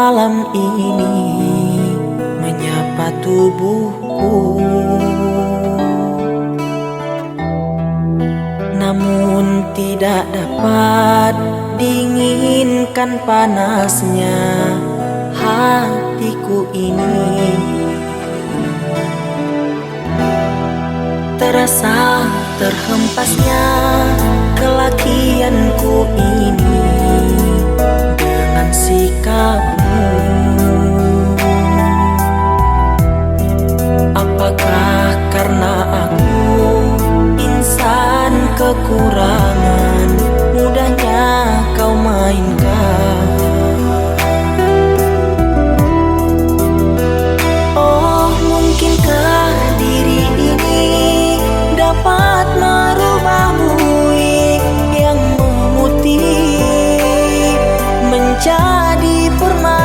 malam ini menyapa tubuhku, namun tidak dapat dinginkan panasnya hatiku ini. Terasa terhempasnya kelakianku ini dengan sikapmu. Apakah karena aku insan kekurangan, mudahnya kau mainkan? Oh, mungkinkah diri ini dapat merubah buih yang memutih menjadi permata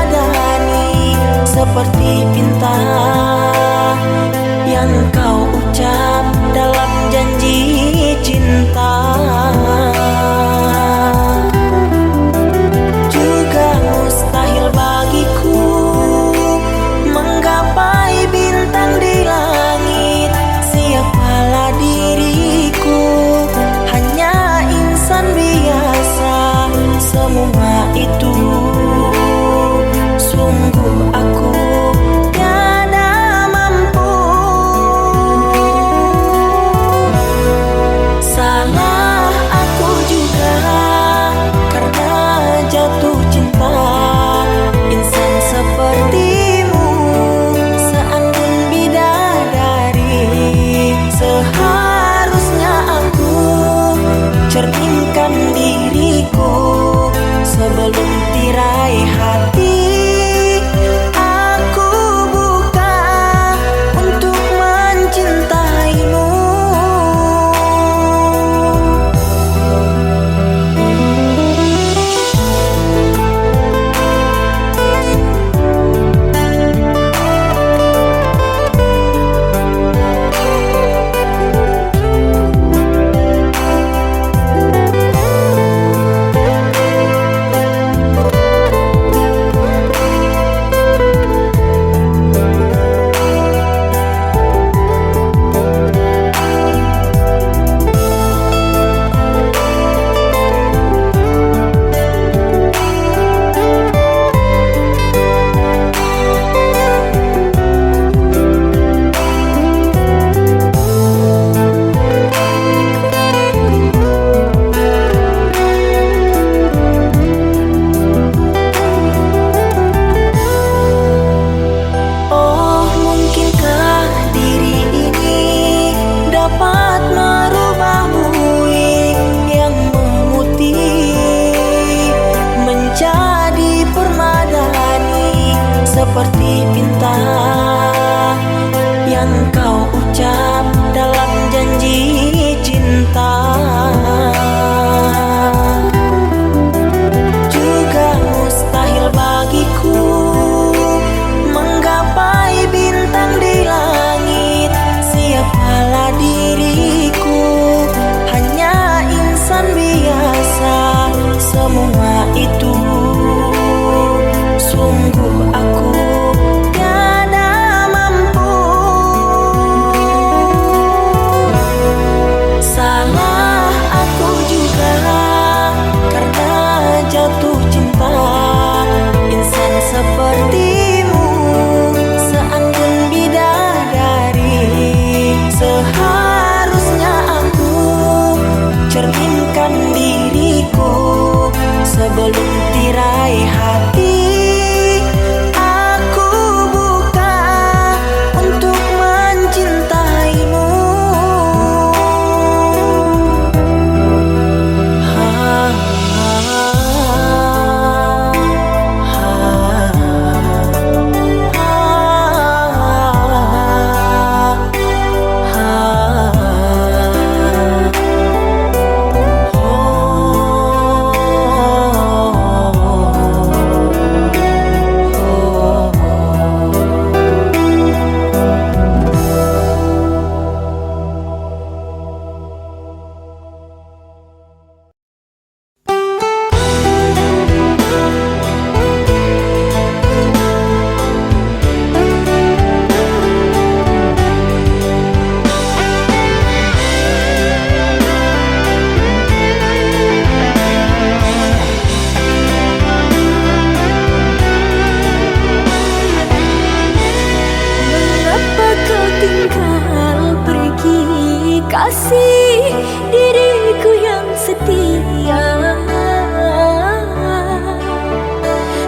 kasih diriku yang setia,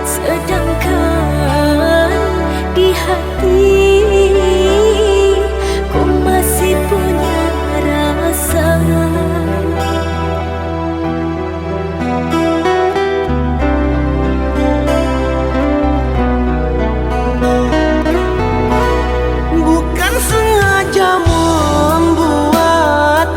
sedangkan di hati ku masih punya rasa. Bukan sengaja membuat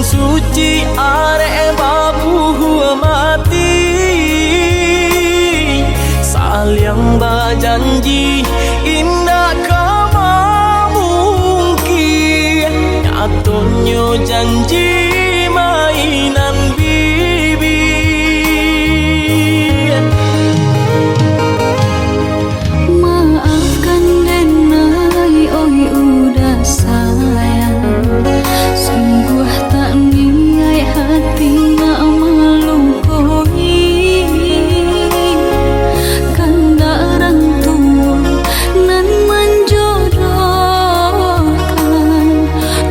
suci are babu mati saling berjanji indah kama mungkin nyatanya janji mainan bibi. Maafkan Denai, oi udah sayang, sungguh tak niat hati nak melukai. Kanda orang tua nan menjodohkan,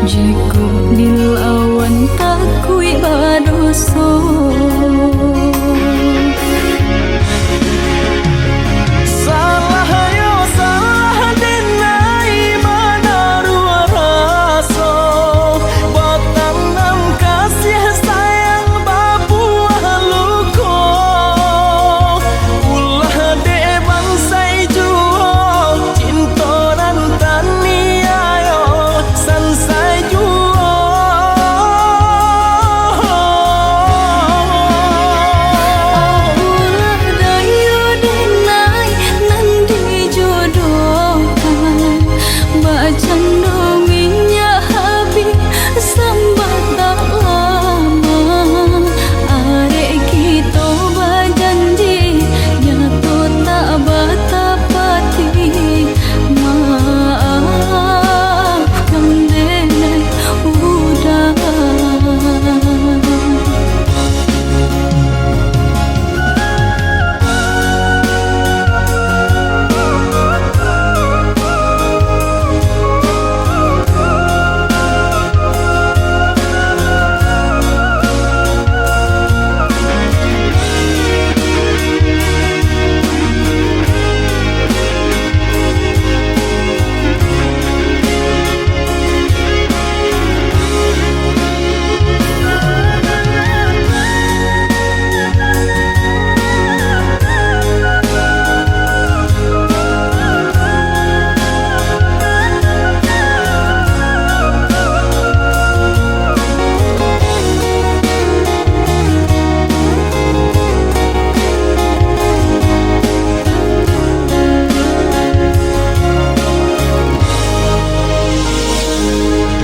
jika dilawan takui berdosa.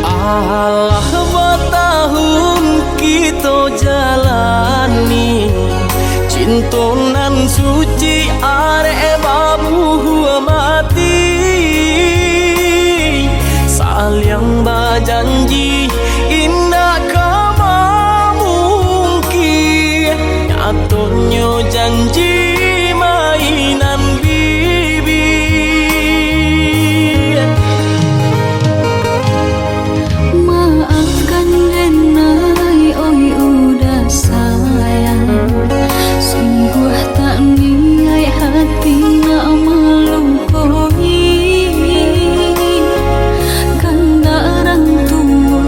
Alah bertahun kita jalani cintonan suci are babu mati saling berjanji indah kama mungkin nyatanya janji mainan bibi. Maafkan Denai, oi udah sayang, sungguh tak niat hati nak melukai. Kanda orang tua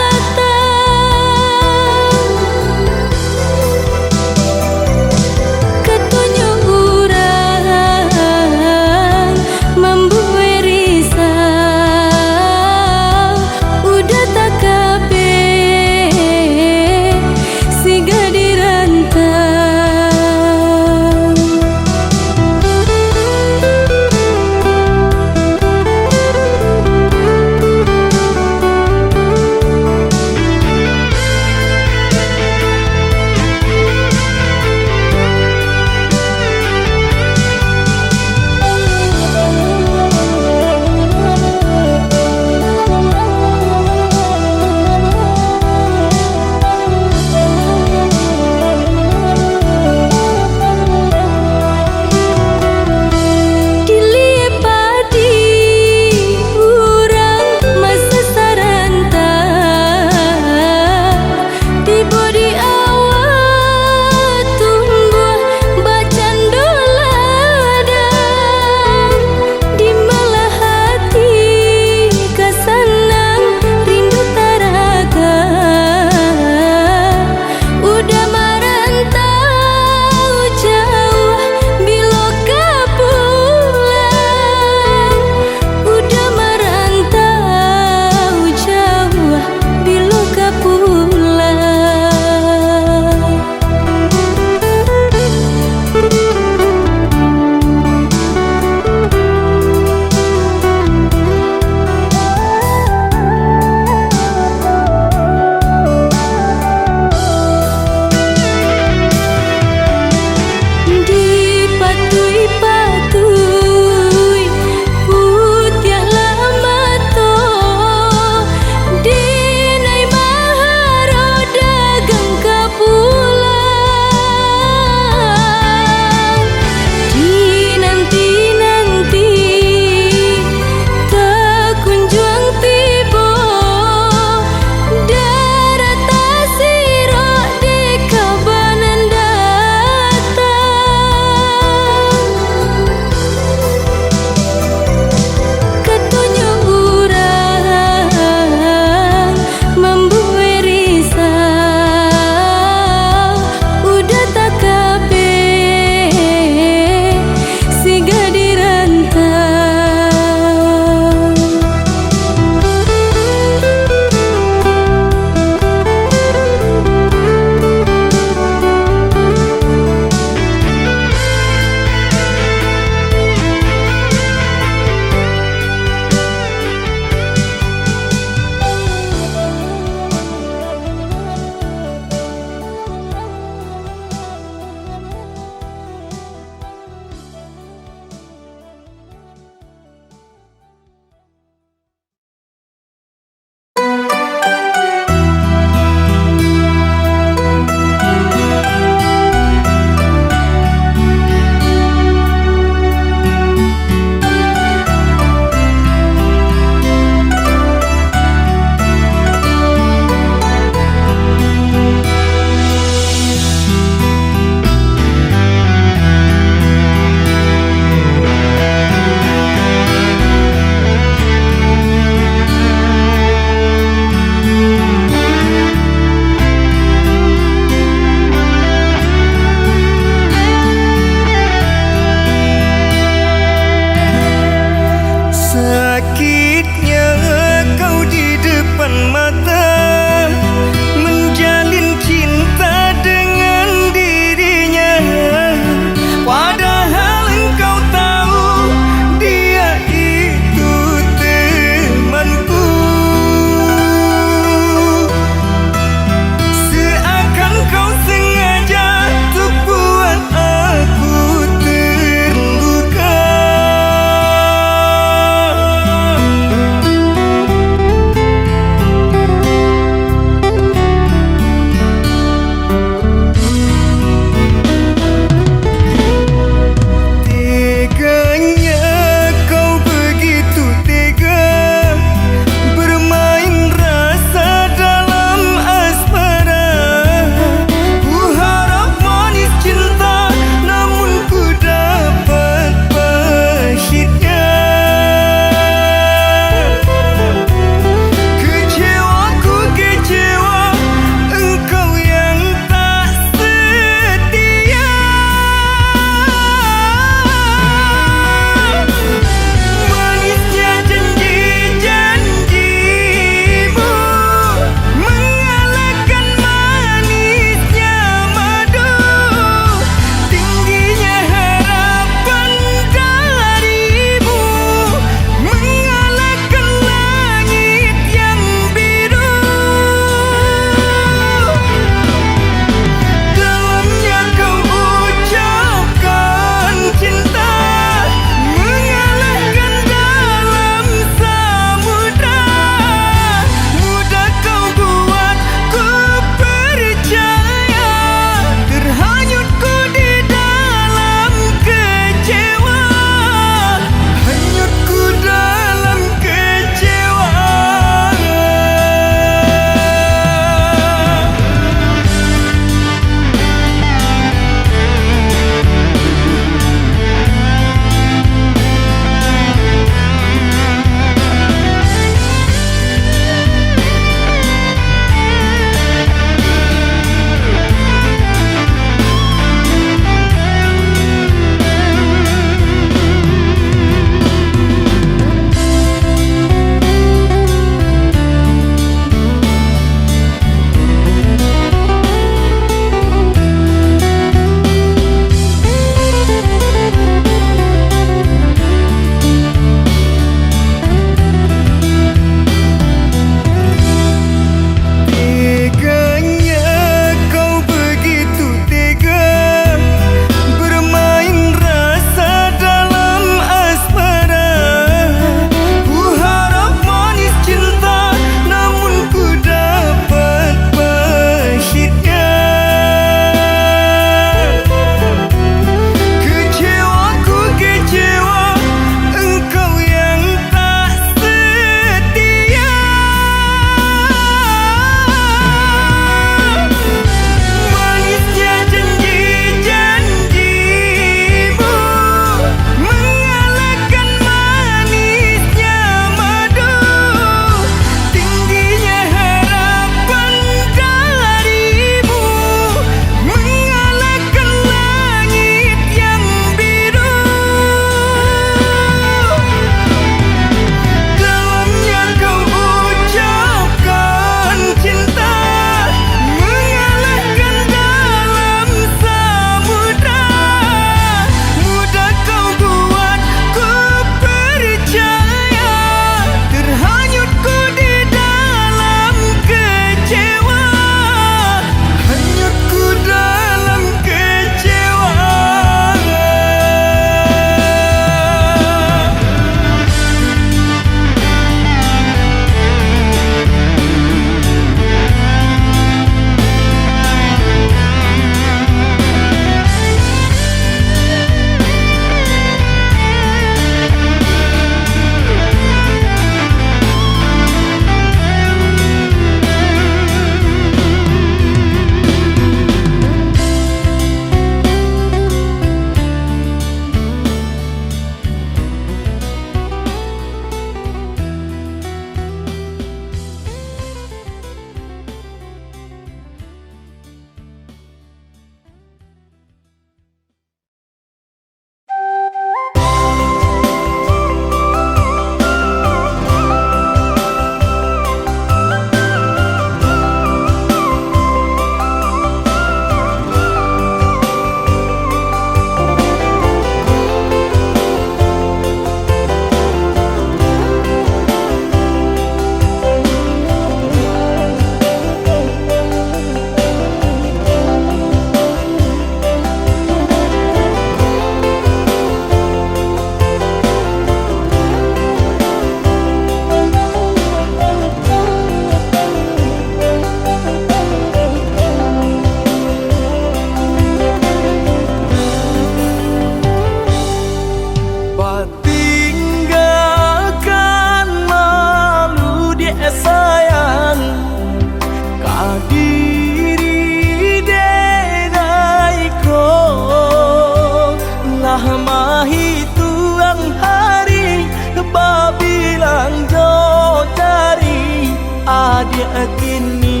kini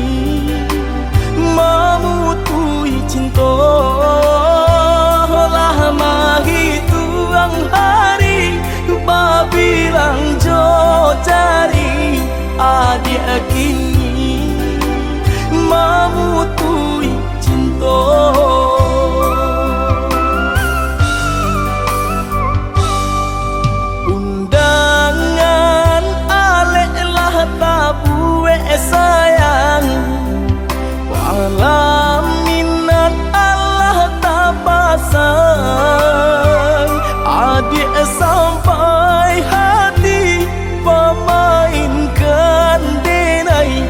memutui cinta lama hituang hari babilang jo cari adik kini memutui cinta. Undangan aleklah tabue sayang walau minat Allah tak pasang adik sampai hati pemainkan denai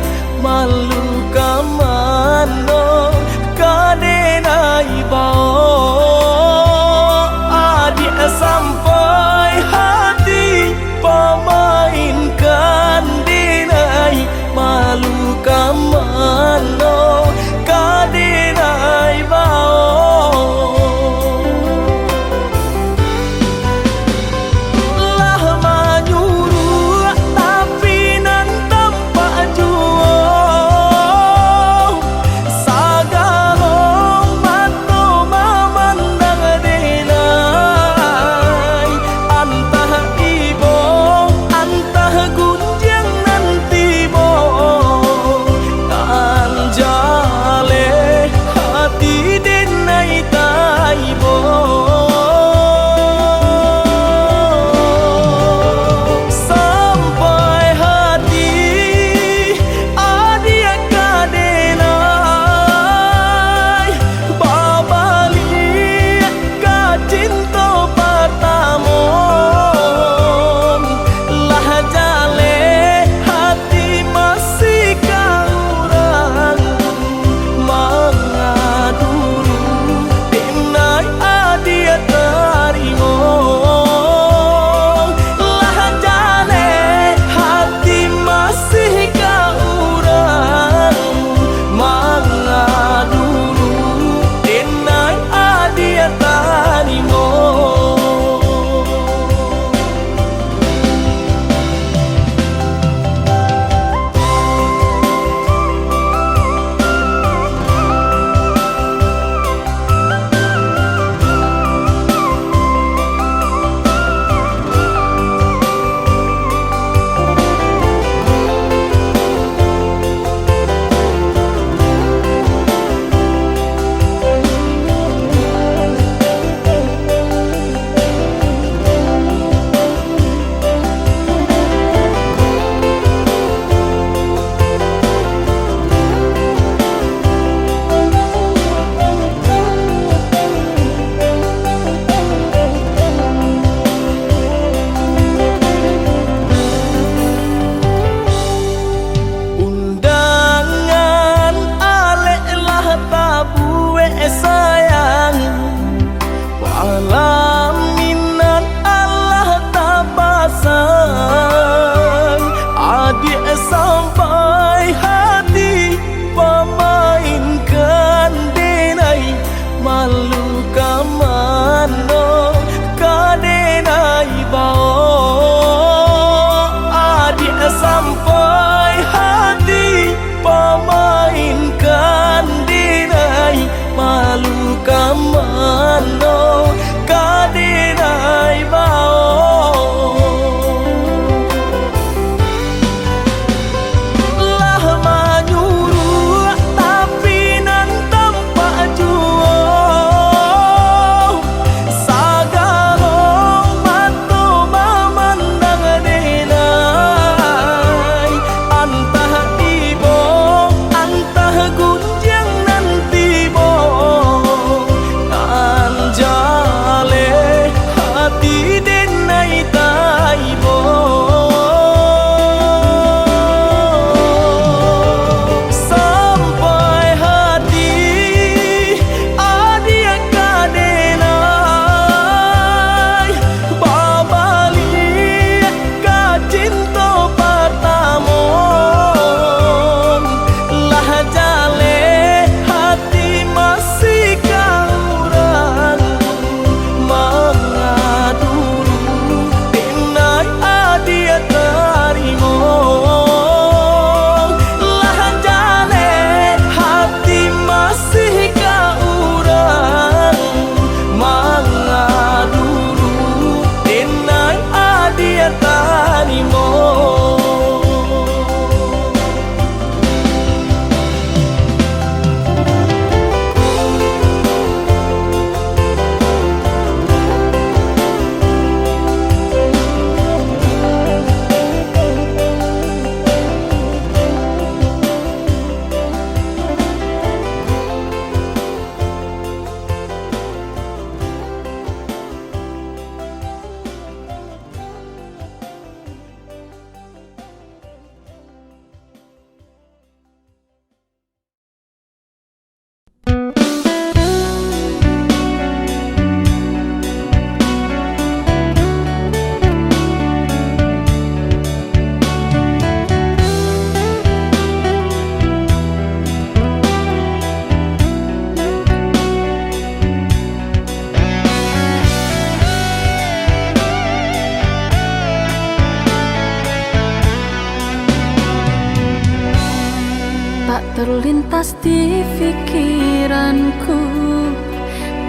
terlintas di pikiranku,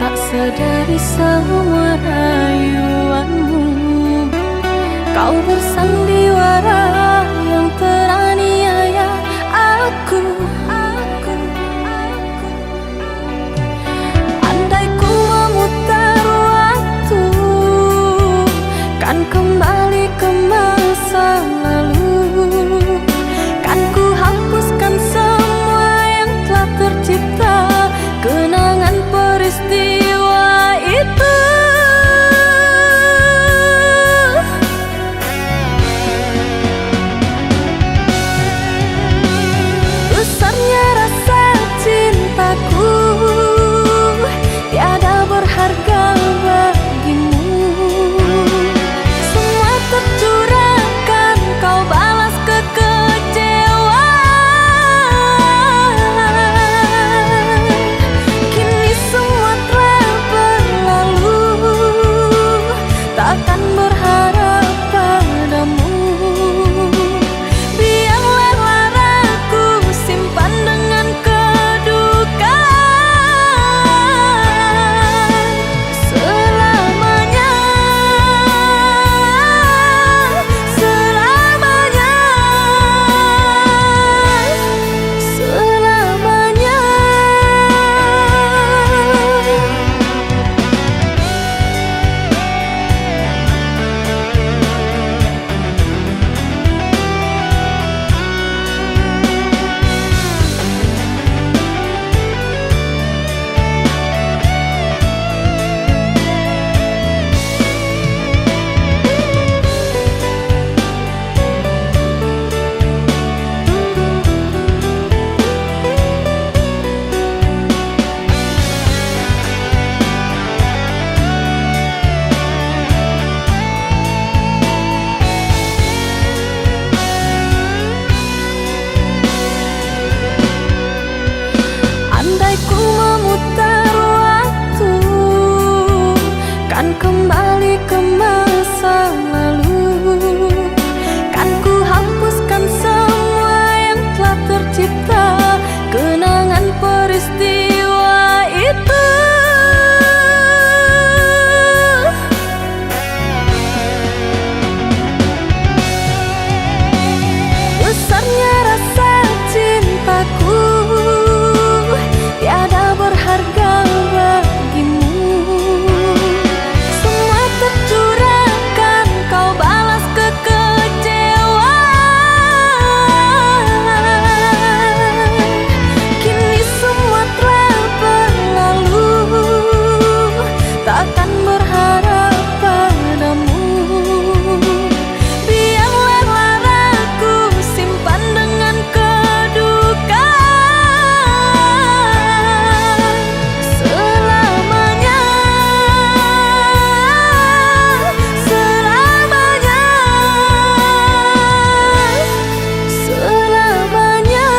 tak sadari semua rayuanmu. Kau bersandiwara yang teraniaya aku. Andai ku memutar waktu, kan kembali ke masa lalu, kan ku hapuskan semua yang telah tercipta, kenangan peristiwa itu. Besarnya rasa cintaku, tiada berharga bagimu. Semua tercurahkan, kau balas kekecewaan. Kini semua telah berlalu, takkan berharap padamu. Biarlah laraku simpan dengan kedukaan selamanya, selamanya, selamanya. Andai ku memutar waktu, kan kembali ke masa lalu, kan ku hapuskan semua yang telah tercipta, kenangan peristiwa itu. Besarnya rasa cintaku, tiada berharga bagimu. Semua tercurahkan, kau balas kekecewaan. Kini semua telah berlalu, takkan berharap padamu. Biarlah laraku simpan dengan kedukaan selamanya, selamanya, selamanya.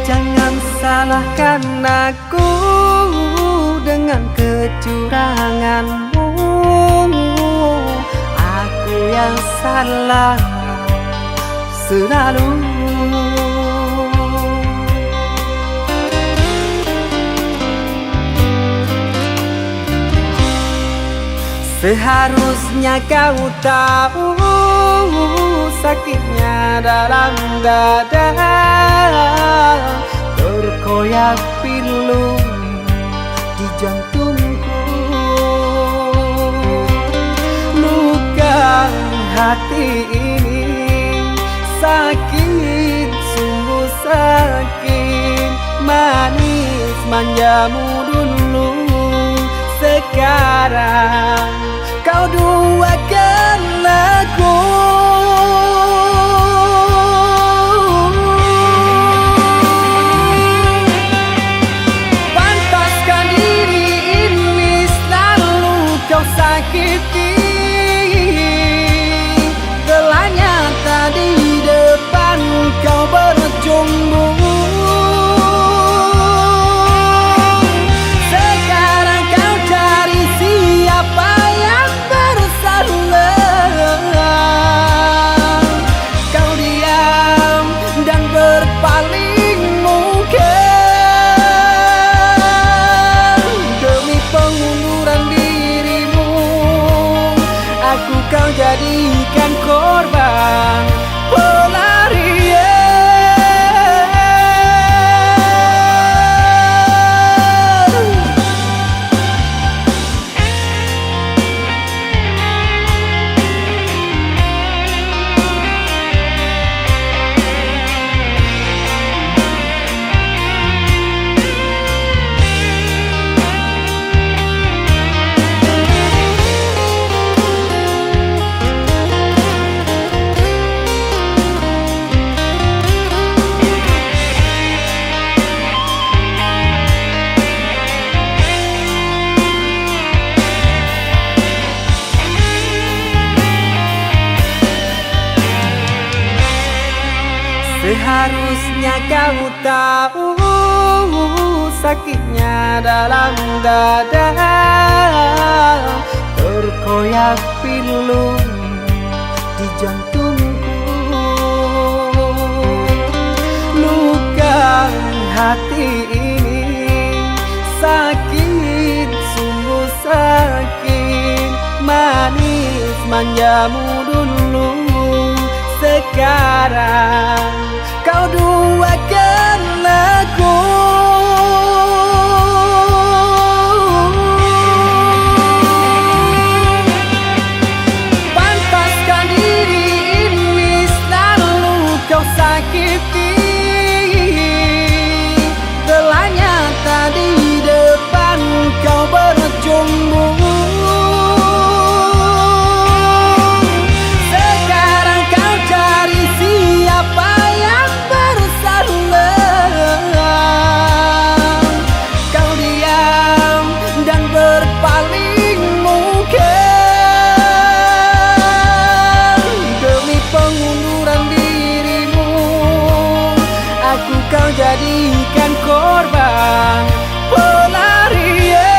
Jangan salahkan aku dengan kecuranganmu. Aku yang salah selalu. Seharusnya kau tahu sakitnya dalam dada, terkoyak pilu di jantungku. Luka hati ini sakit, sungguh sakit. Manis manjamu dulu, sekarang kau duakan aku. Pantaskah diri ini selalu kau sakiti? Telah nyata di depan kau berjumbu. Kau jadikan korban pelarian. Seharusnya kau tahu sakitnya dalam dada, terkoyak pilu di jantungku. Luka hati ini sakit, sungguh sakit. Manis manjamu dulu, sekarang kau duakan aku. Pantaskah diri ini selalu kau sakiti? Telah nyata di depan kau berjumbu. Kau jadikan korban pelarian.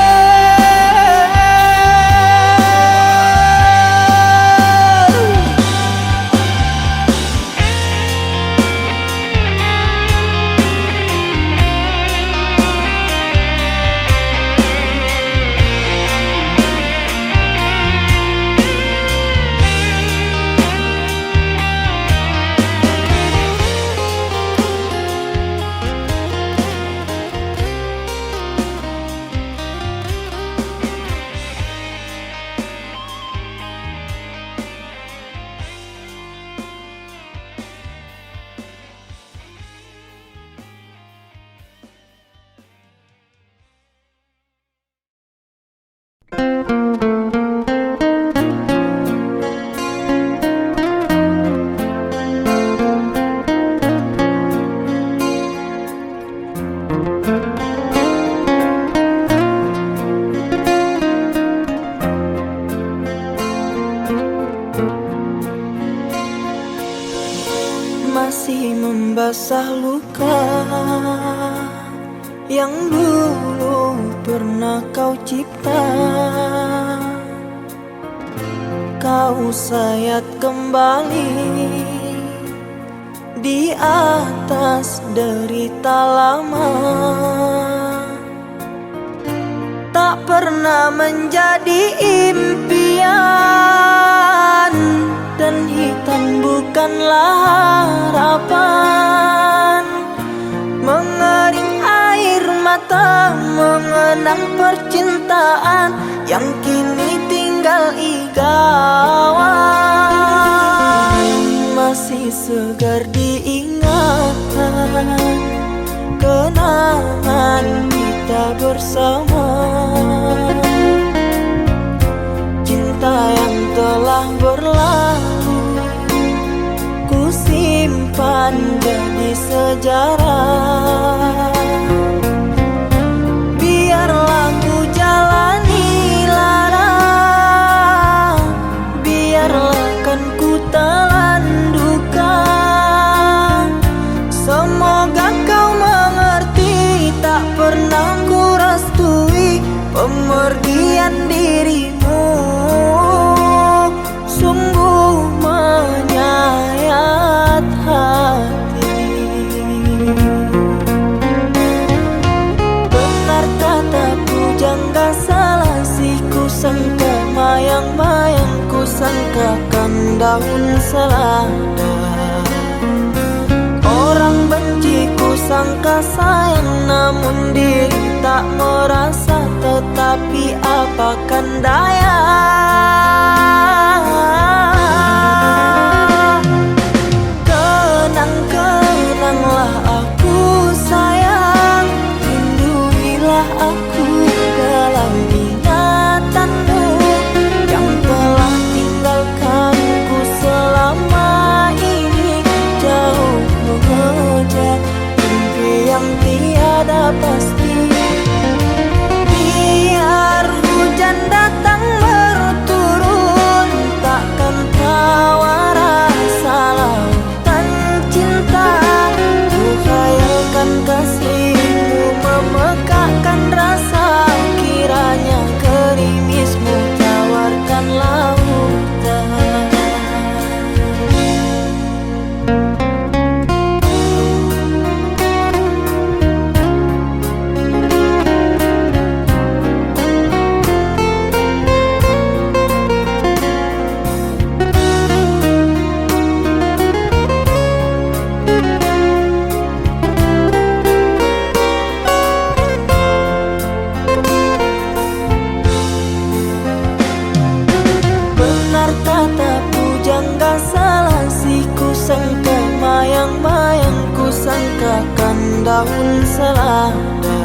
Masih membasah luka yang dulu pernah kau cipta. Kau sayat kembali di atas derita lama. Tak pernah menjadi impian dan hitam bukanlah harapan. Mengering air mata mengenang percintaan yang kini tinggal igawan. Masih segar diingatan kenangan kita bersama. Cinta yang telah berlalu ku simpan jadi sejarah. Biarlah ku jalani lara, biarlah kan ku telan duka. Semoga kau mengerti, tak pernah ku restui pemergian dirimu. Sungguh menyayat hati. Benar kata pujangga Selasih, ku sangka mayang-mayang, ku sangkakan daun selada. Orang benci ku sangka sayang, namun diri tak merasa. Tetapi apakan daya. Kenang-kenanglah aku sayang, lindungilah aku dalam ingatanmu yang telah tinggalkanku selama ini. Jauh mengejar mimpi yang tiada pasti. Biar hujan datang berturun, takkan tawa rasa lautan cinta. Ku khayalkan kasihmu memekakkan rasa, kiranya gerimismu tawarkan lautan. Pujangga Selasih, ku sangka mayang-mayang, ku sangkakan daun selada.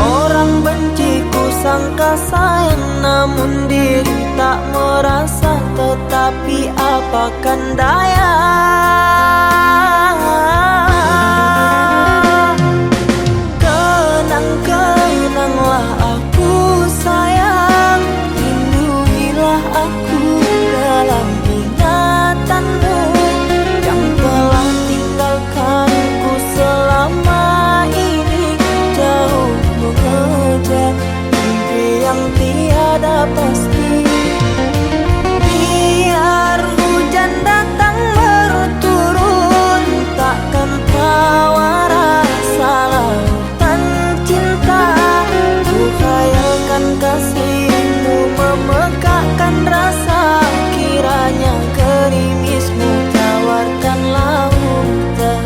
Orang benci ku sangka sayang, namun diri tak merasa. Tetapi apakan daya. Kenang-kenanglah aku sayang, lindungilah aku dalam ingatanmu yang telah tinggalkanku selama ini. Jauh mengejar mimpi yang tiada pasti. Biar hujan datang berturun, takkan tawa rasa lautan cinta. Ku khayalkan kasihmu memekakkan rasa, kiranya gerimismu tawarkan lautan.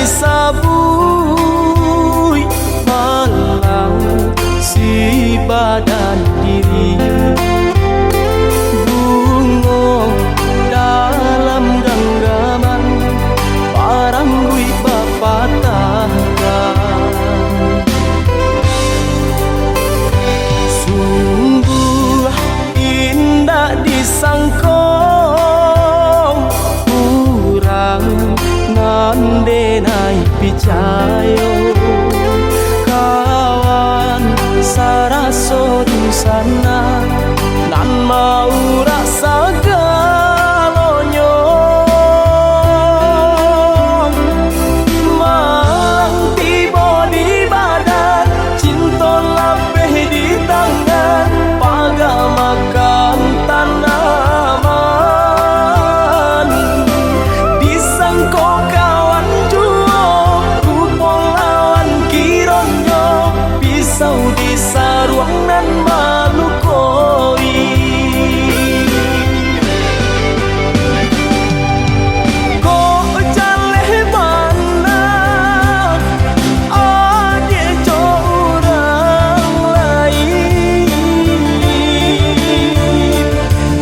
disabui malang si badan diri bungo dalam genggaman parang bui papataran sungguh indah disangkong kurang nandenai picayo kawan saraso dusana nan mau rasa galonyo malang tiba di badan cinta lapeh di tangan pagamakan tanaman disangko kawan juo rupong lawan kironyo pisau di saruang nan malukoi kok jaleh mana ade orang lain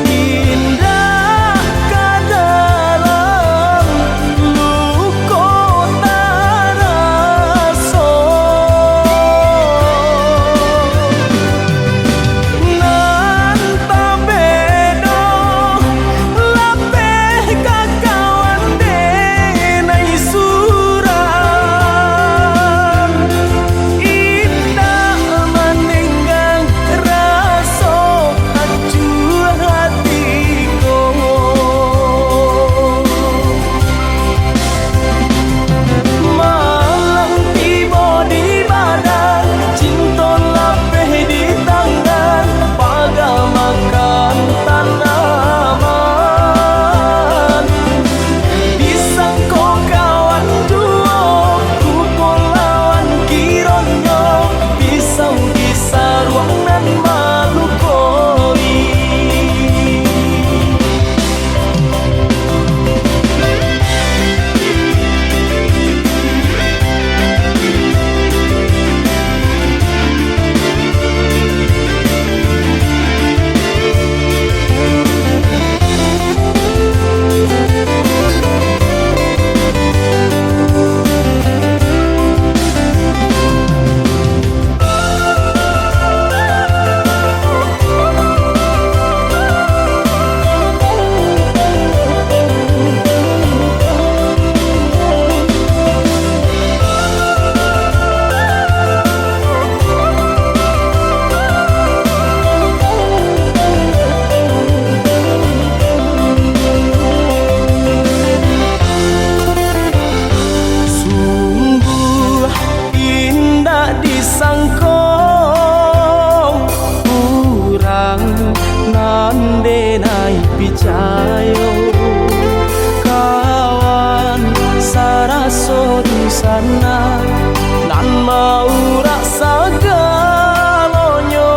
indah kadalam luko taraso nan tabedo lapeh kakawan denai suran indah menenggang raso hancur hatiku malang tiba di badan cinta lapeh di tangan pagamakan tanaman disangko kawan duo rupong lawan kironyo pisau di saruang nan malukoi sungguh indah disangkong kurang nandenai picayo kawan saraso dusana nan mau rasa galonyo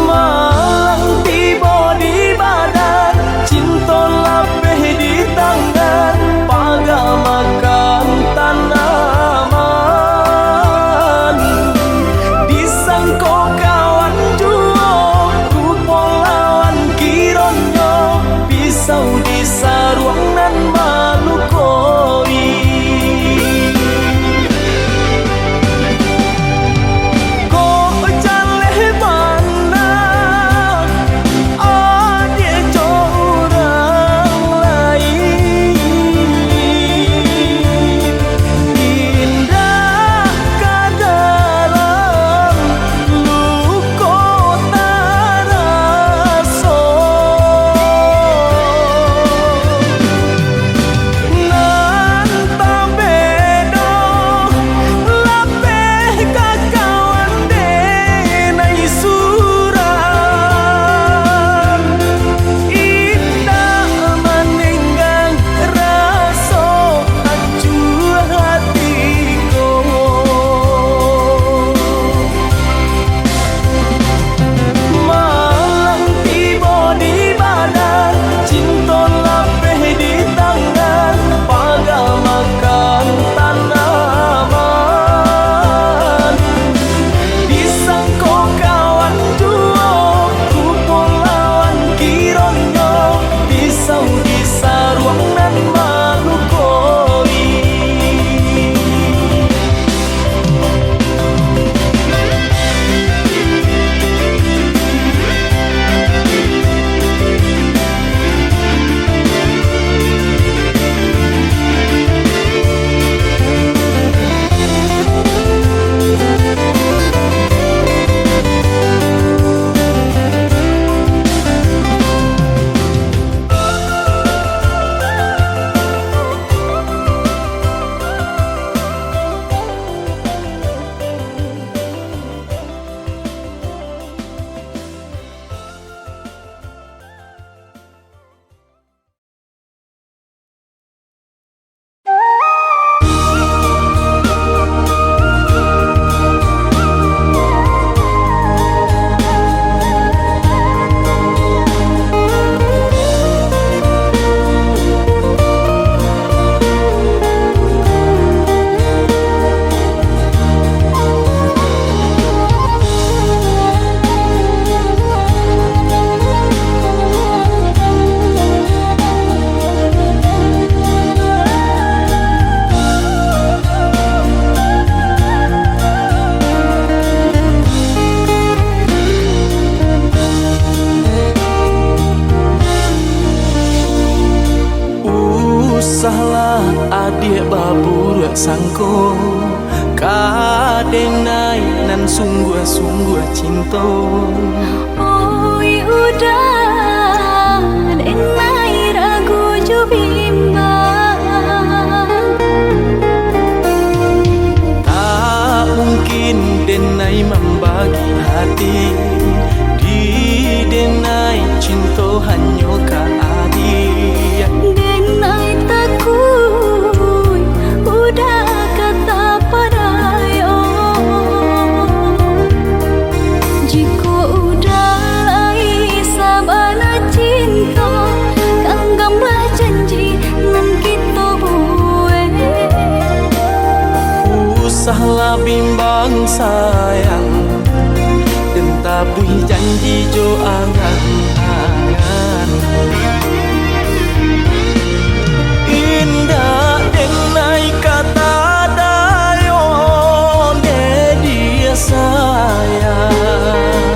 malang tiba di badan cinta lapeh di tangan pagamakan tanaman disangko kawan juo rupong lawan kironyo pisau di saruang nan malukoi Usahlah adik babur sangko kadenai nan sungguh-sungguh cinta. Oi udah denai ragu ju bimbang. Tak mungkin denai membagi hati, di denai cinta hanya ka adik. Denai takut udah kata padayo. Jika udah lai sabana cinta, kangganglah janji nan kita buat. Usahlah bimbang sayang, dan tabui janji jo angan-angan. Indah denai kata dayon de dia sayang.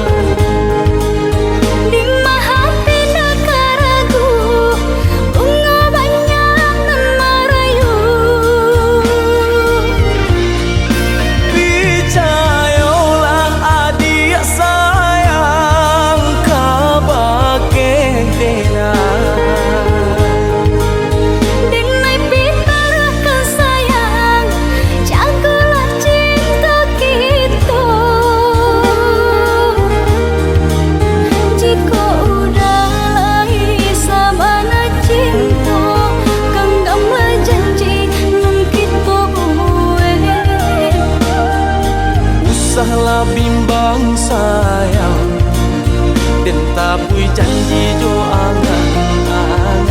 Di hati nak ragu, bunga banyak nan merayu. Percayalah adik sayang, kabake denai. Denai pitarkan sayang, jagalah cinta kita. Jika udah lai sabana cinta, genggamlah janji nan kita buat. Usahlah bimbang sayang, dan tabui janji jo angan-angan.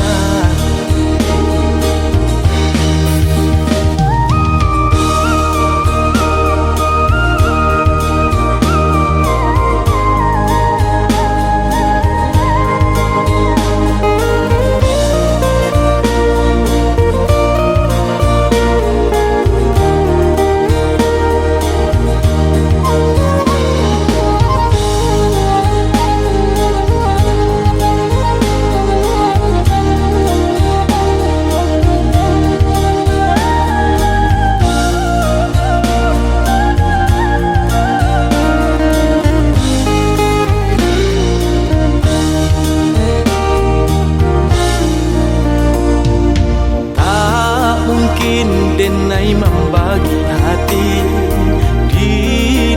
Tak mungkin denai membagi hati, di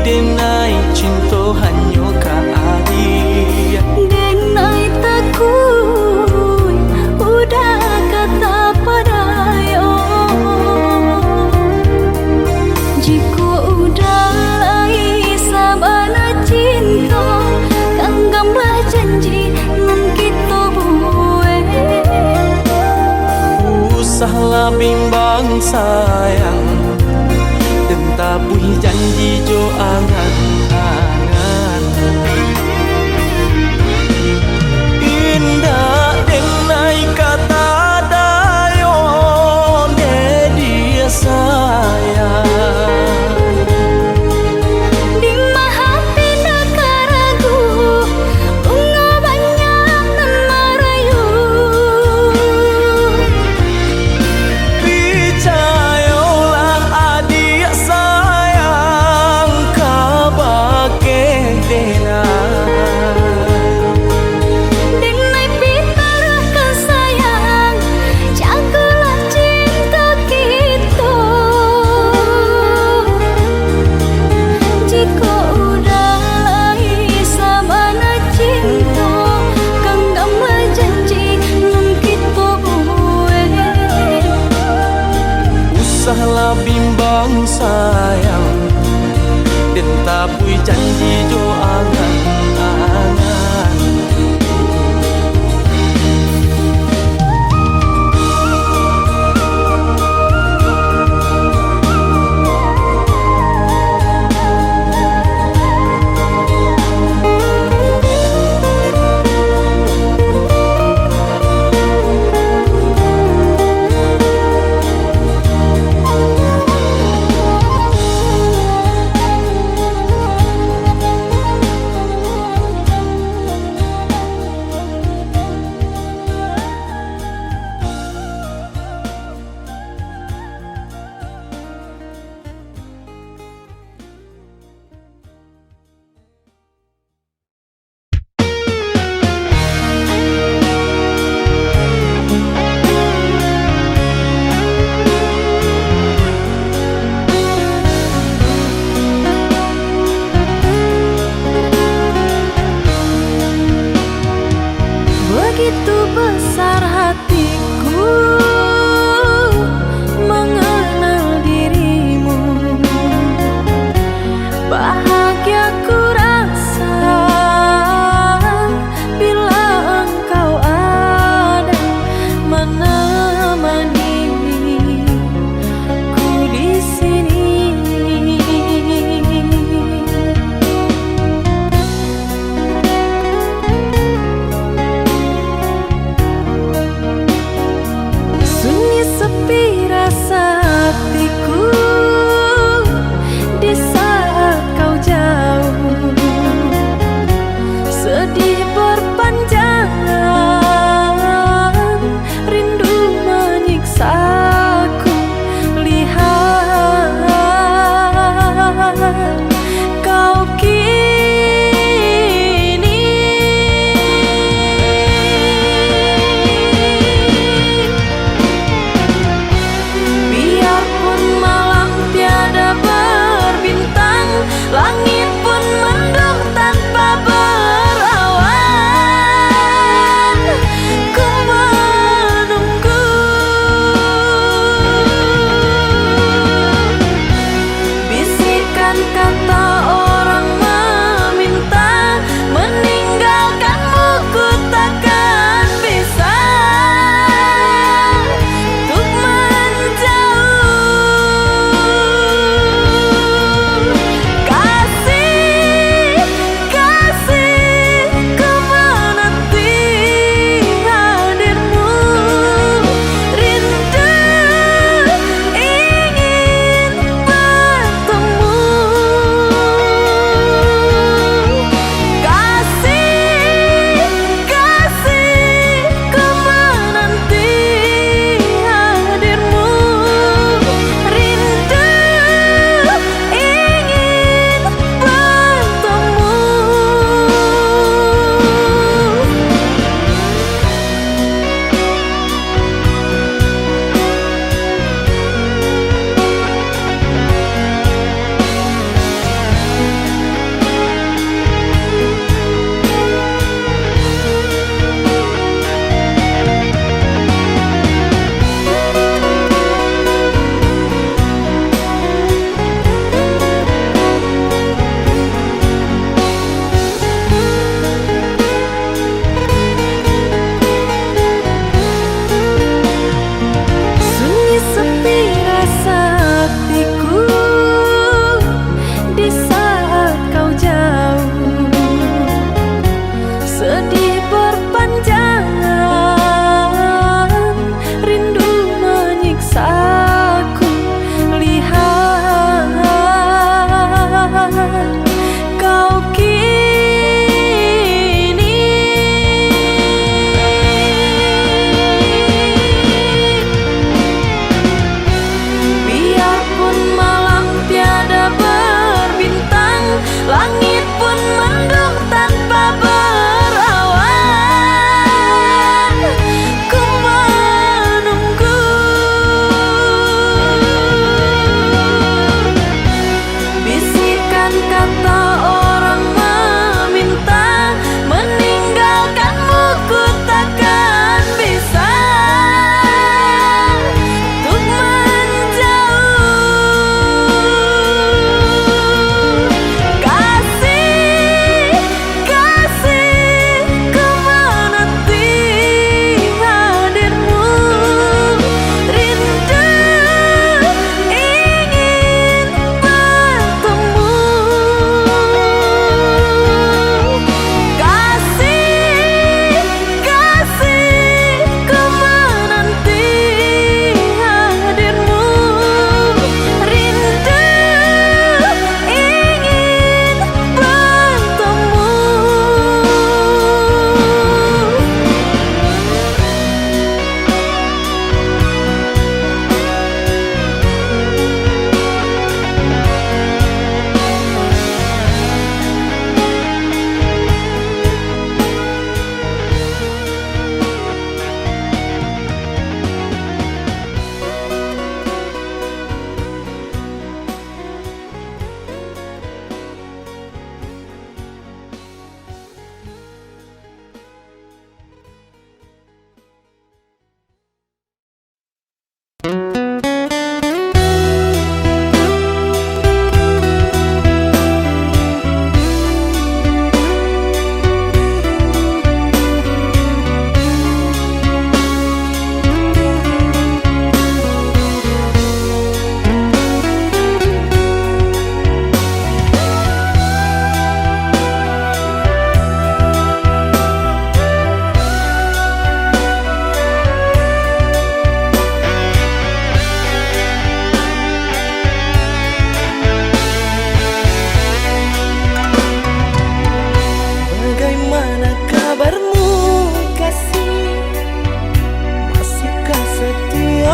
denai cinta hanya ka adik. Denai takut udah kata padayo. Jika udah lai sabana cinta, kangganglah janji nan kita buat. Usahlah bimbang sayang, dan tabui janji jo angan-angan. Indah denai kata dayon de dia sayang. Di hati nak ragu, bunga banyak nan merayu. Percayalah adik sayang, kabake denai. Denai pitarkan sayang, jagalah cinta kita. Jika udah lai sabana cinta, genggamlah janji nan kita buat. Usahlah bimbang sayang, dan tabui janji jo angan-angan.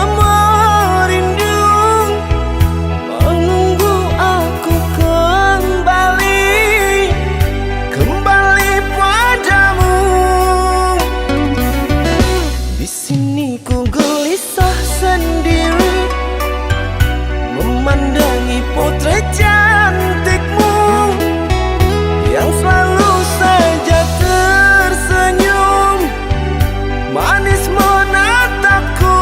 merindu, menunggu aku kembali padamu. Di sini ku gelisah sendiri, memandangi potret cantikmu yang selalu saja tersenyum, manis menatapku.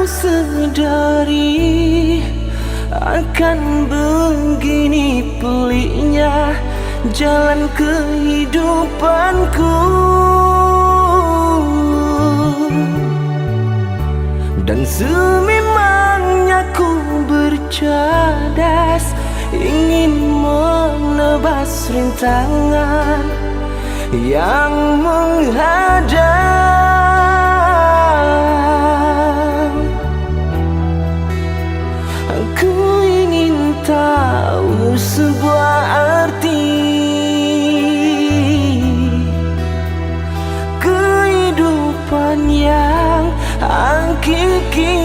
sadari akan begini peliknya jalan kehidupanku. Dan sememangnya ku bercadas ingin menebas rintangan yang menghadang. Aku ingin tahu sebuah arti kehidupan yang hakiki,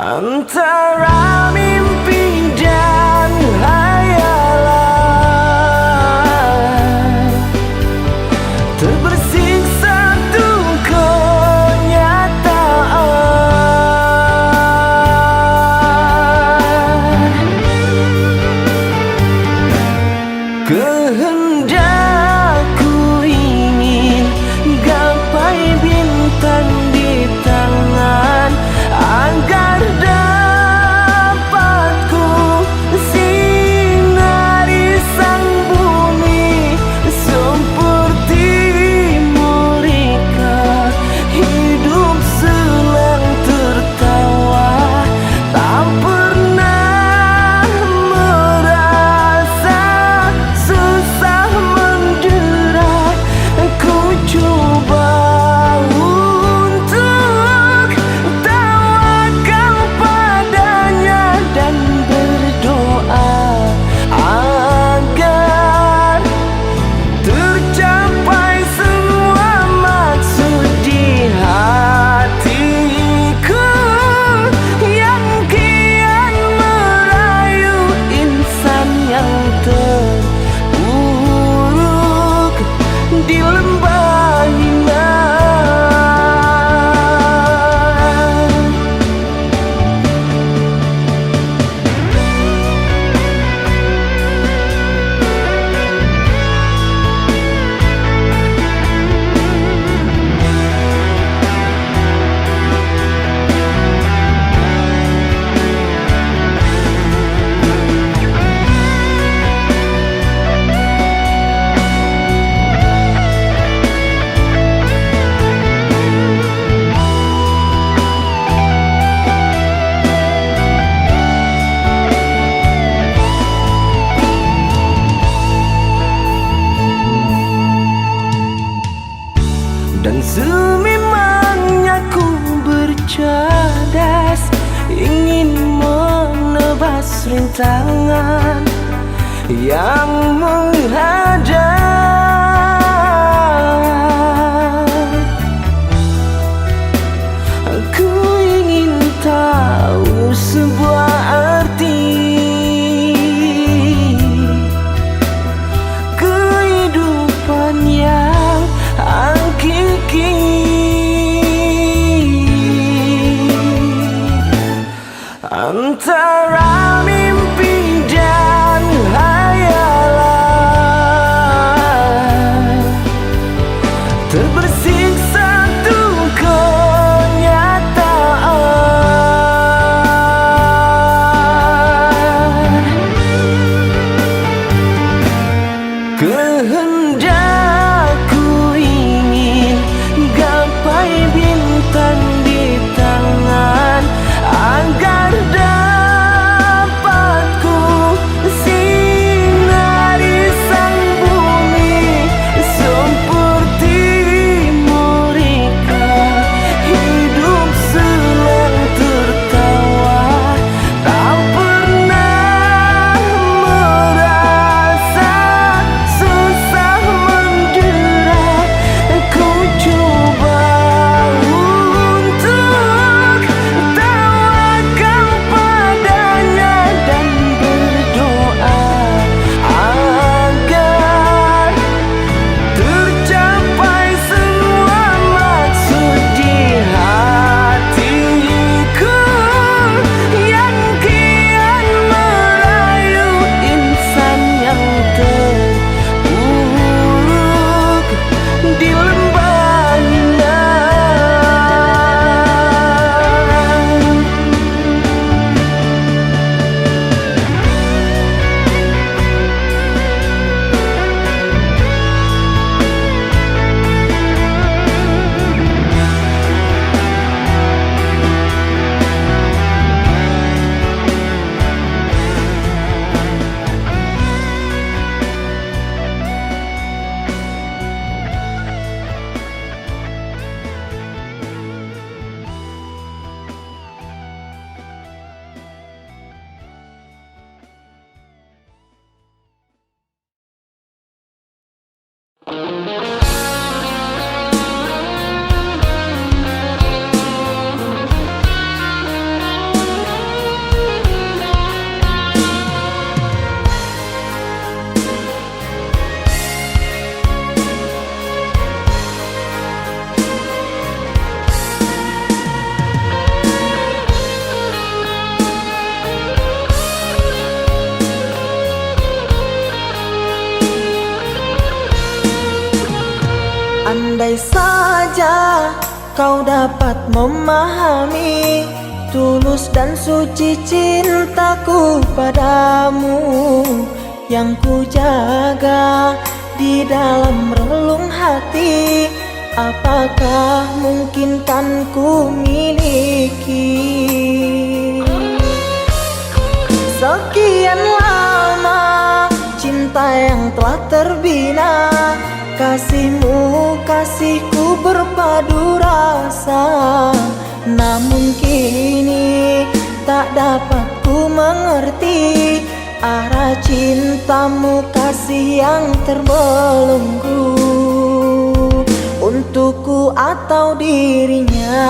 antara mimpi dan hayalan, terbersih satu kenyataan. Kehendakku ingin gapai bintang di tangan agar dapat ku sinari sang bumi seperti mereka hidup senang tertawa tak pernah merasa susah mendera. Ku coba untuk tawakal padanya dan berdoa agar tercapai semua maksud di hatiku yang kian merayu insan yang terpuruk di lembah hina. Dan sememangnya ku bercadas ingin menebas rintangan yang menghadang. Aku ingin tahu sebuah arti kehidupan yang hakiki, antara mimpi dan hayalan, terbersih satu kenyataan. Kehendakku ingin gapai bintang di tangan agar dapat kau dapat memahami tulus dan suci cintaku padamu yang ku jaga di dalam relung hati. Apakah mungkin kan ku miliki? Sekian lama cinta yang telah terbina, kasihmu kasihku berpadu rasa. Namun kini tak dapat ku mengerti arah cintamu, kasih yang terbelenggu untukku atau dirinya.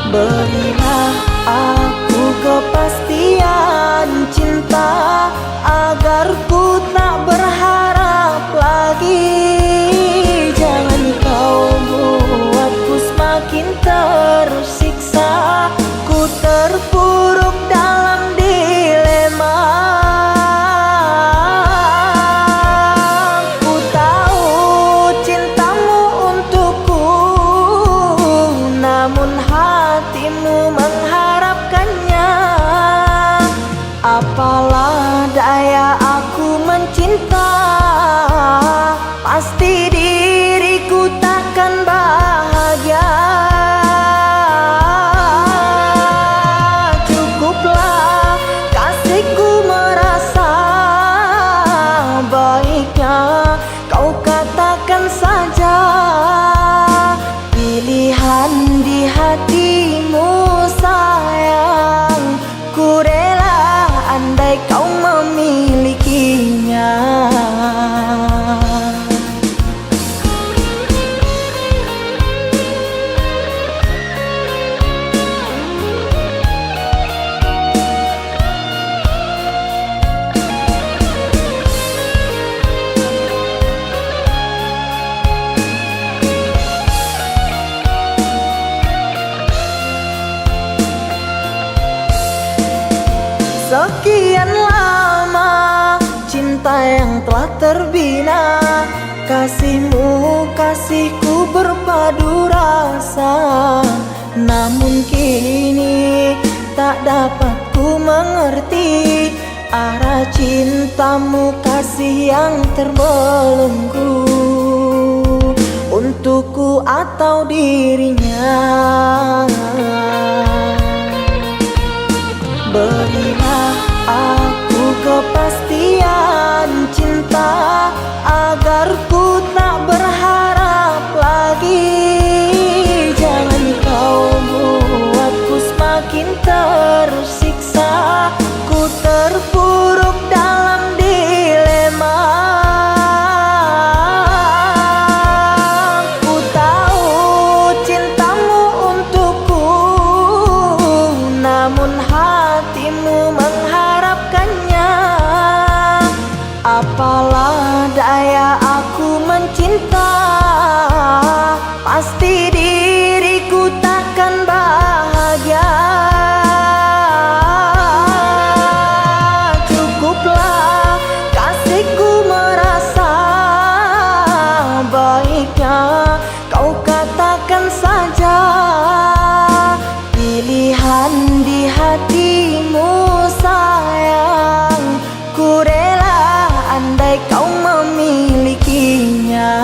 Berilah aku kepastian cinta agar ku tak berharap lagi. Jangan kau buatku semakin tersiksa, ku terpuruk dalam dilema. Ku tahu cintamu untukku, namun hatimu mengharapkannya. Apalah daya aku mencinta, pasti diriku takkan bahagia. Cukuplah kasihku merasa, baiknya kau katakan saja pilihan di hatimu sayang. Ku rela andai kau memilikinya. Sekian lama cinta yang telah terbina, kasihmu kasihku berpadu rasa. Namun kini tak dapat ku mengerti arah cintamu, kasih yang terbelenggu untukku atau dirinya. Berilah aku kepastian cinta agar ku tak berharap lagi. Jangan kau buatku semakin tersiksa, ku terpuruk dalam dilema. Ku tahu cintamu untukku, namun hatimu mengharapkannya. Apalah daya aku mencinta, pasti diriku takkan bahagia. Cukuplah kasihku merasa, baiknya kau katakan saja pilihan di hatimu sayang. Ku rela andai kau memilikinya.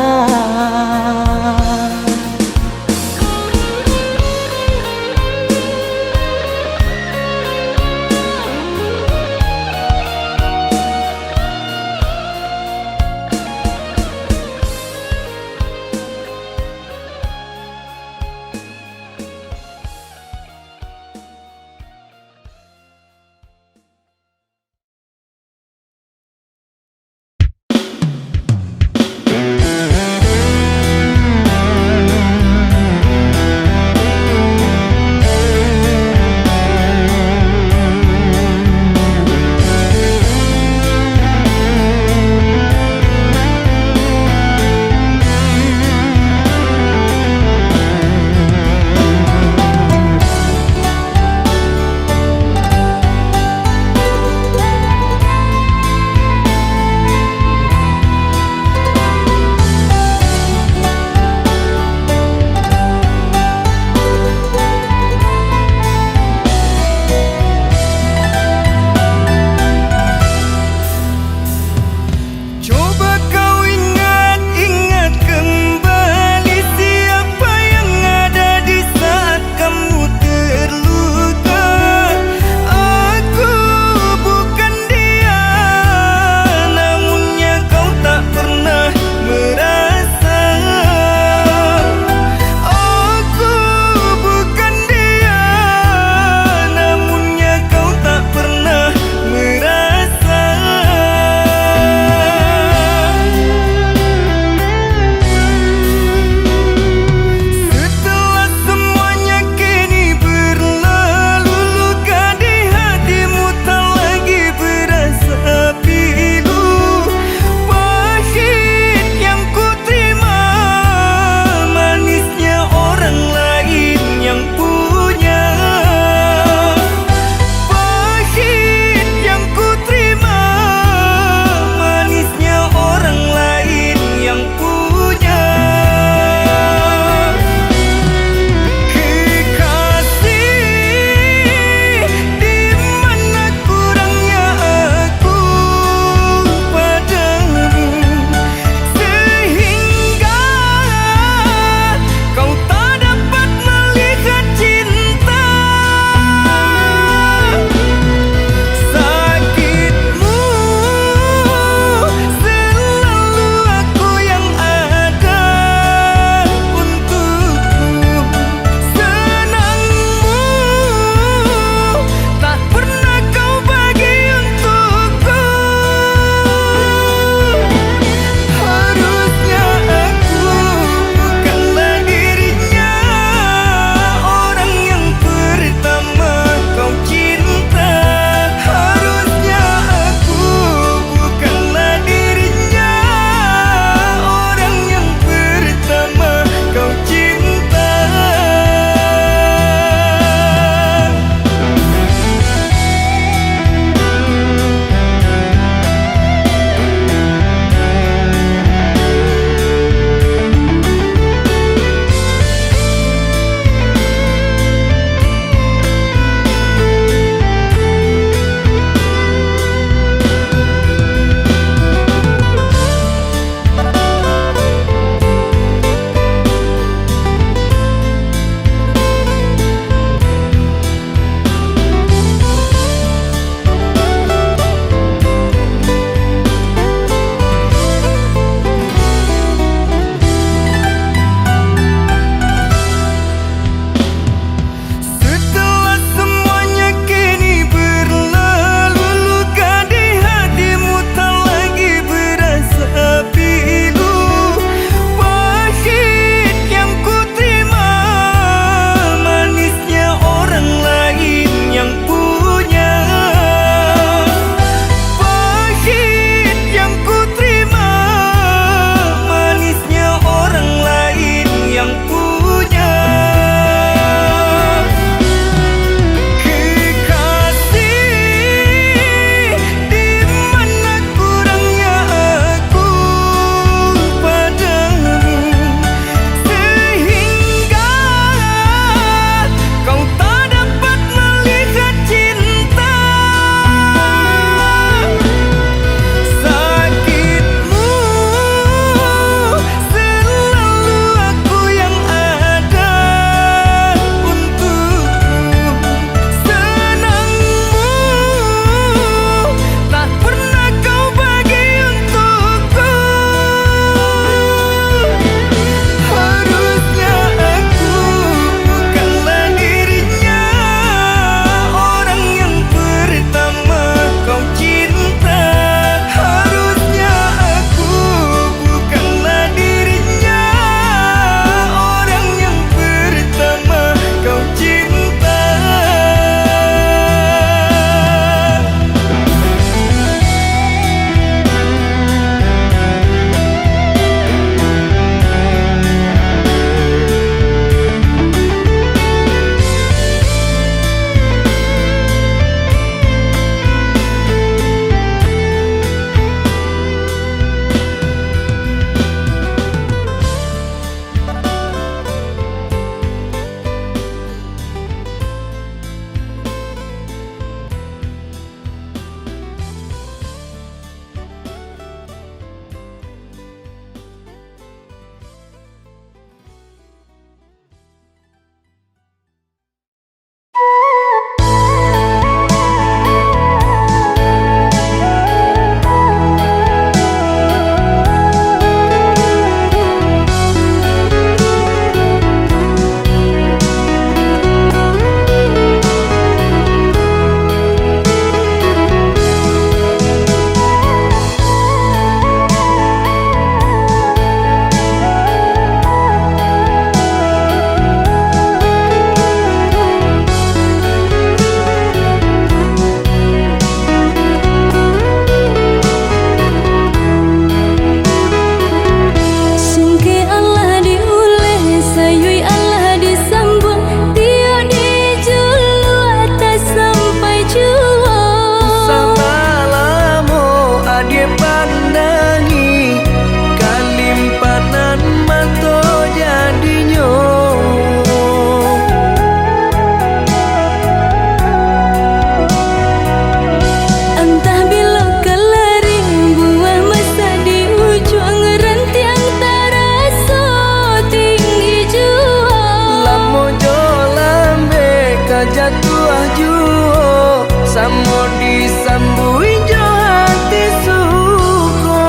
Namo disambui jo hati suko.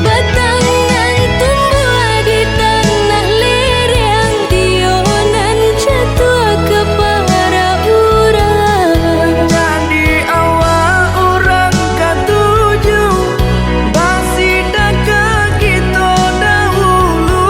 Batangan tumbuh di tanah lereng, tionan jatuh ke para urang. Jadi awak orang katuju basi dah ke kita dahulu.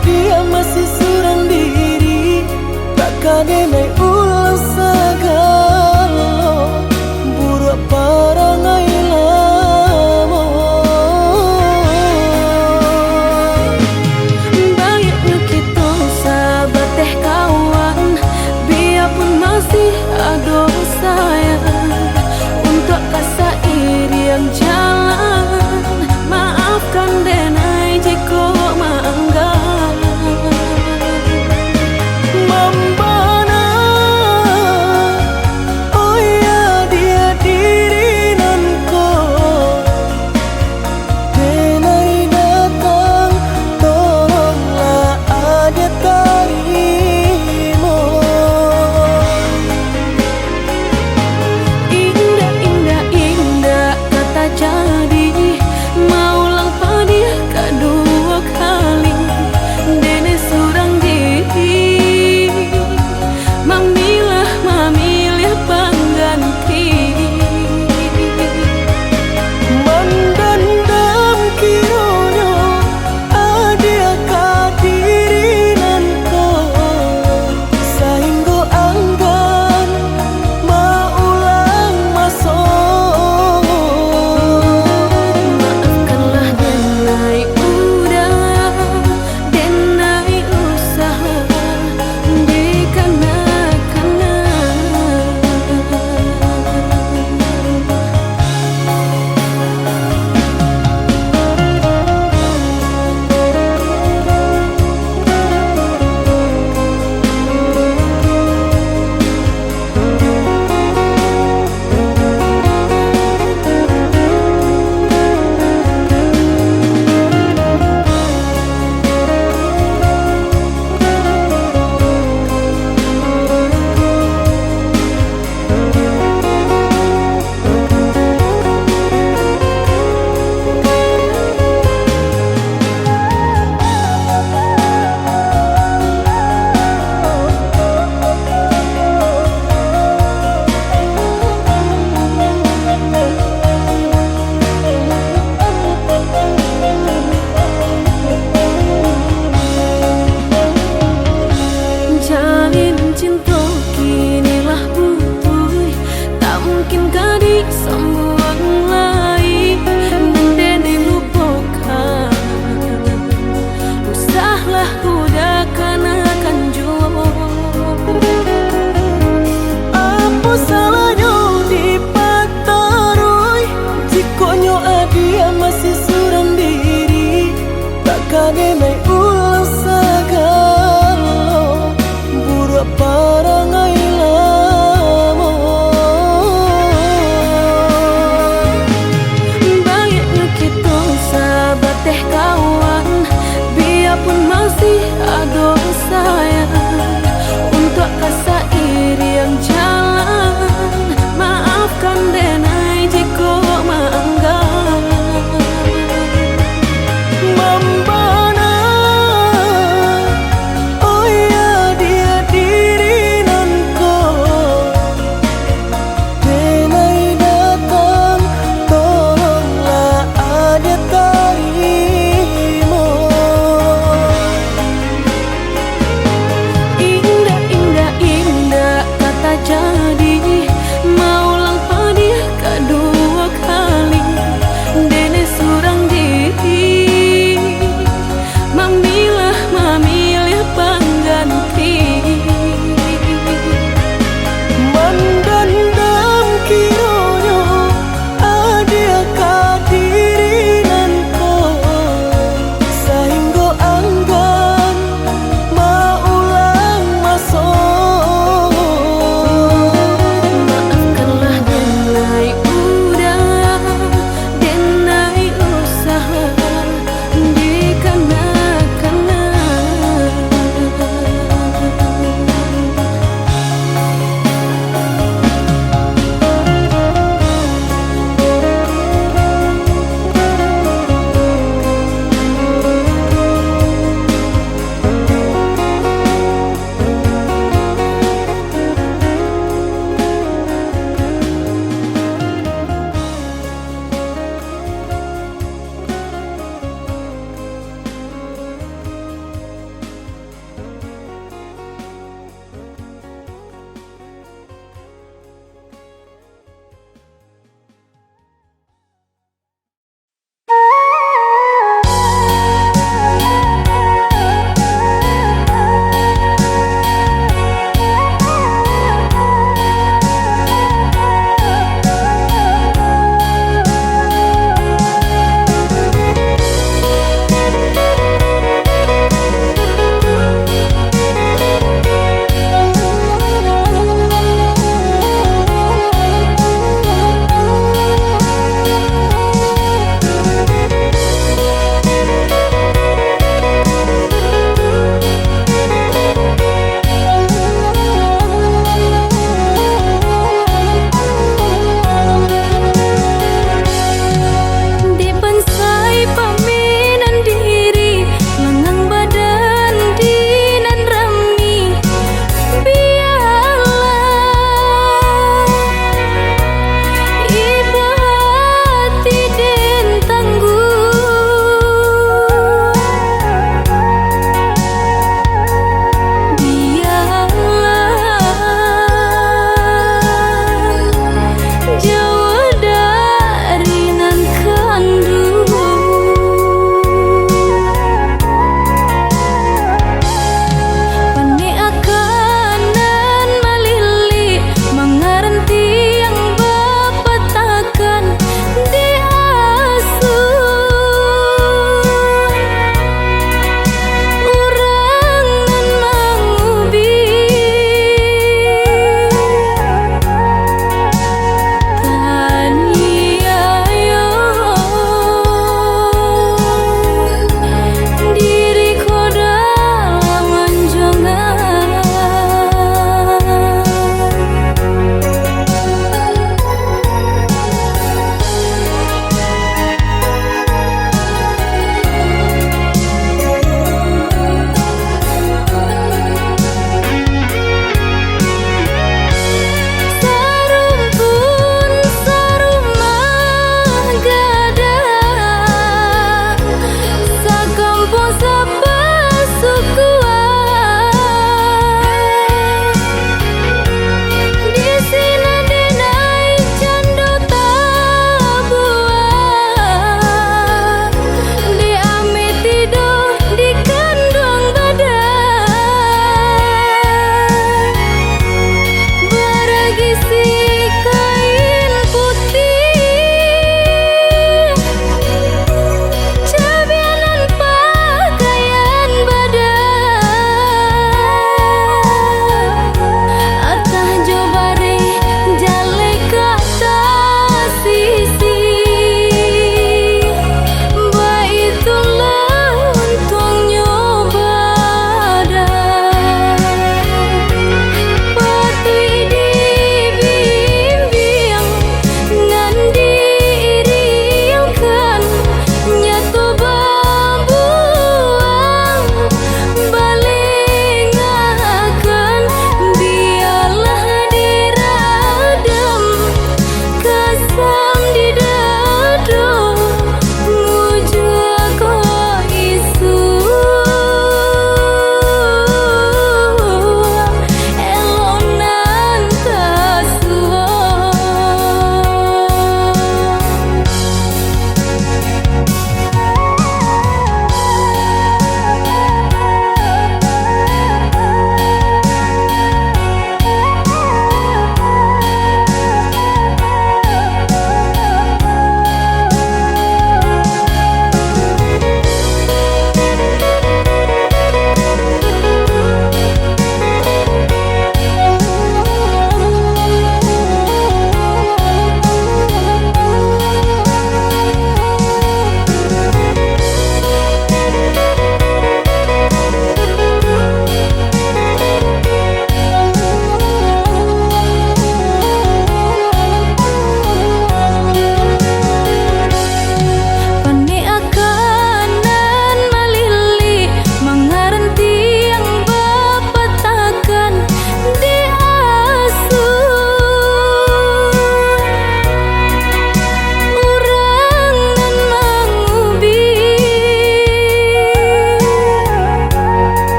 dia masih surang diri, tak naik ulang sagalo buruk parangai lamo. Baiknya kita sahabat teh kawan, biarpun masih ada sayang, untuk kasih iri yang jalan, maafkan denai jika maanggan. Mambana, oh ya dia diri nanko, denai datang, tolonglah ada tarimo. Indah, indah, indah kata jadi, maulang padia kedua kali, dene surang diri, mamilah mamilih pengganti. Mandandam kironyo, adia kadiri nanko, sehingga anggan maulang masuk. Maafkanlah denai udah, denai usaha, jalin cinta kinilah butuh, tak mungkin kadi sambung lagi, dene lupakan, usahlah udah kanakan jua. Apa salahnya dipatarui, jikonyo adia masih surang diri, tak naik ulang sagalo buruk parangai lamo. Baiknya kita sahabat teh kawan, biarpun masih ada sayang, untuk kasih iri yang jalan, maafkan denai jika maanggan. Mambana, oh ya dia diri nanko, denai datang, tolonglah ada tarimo.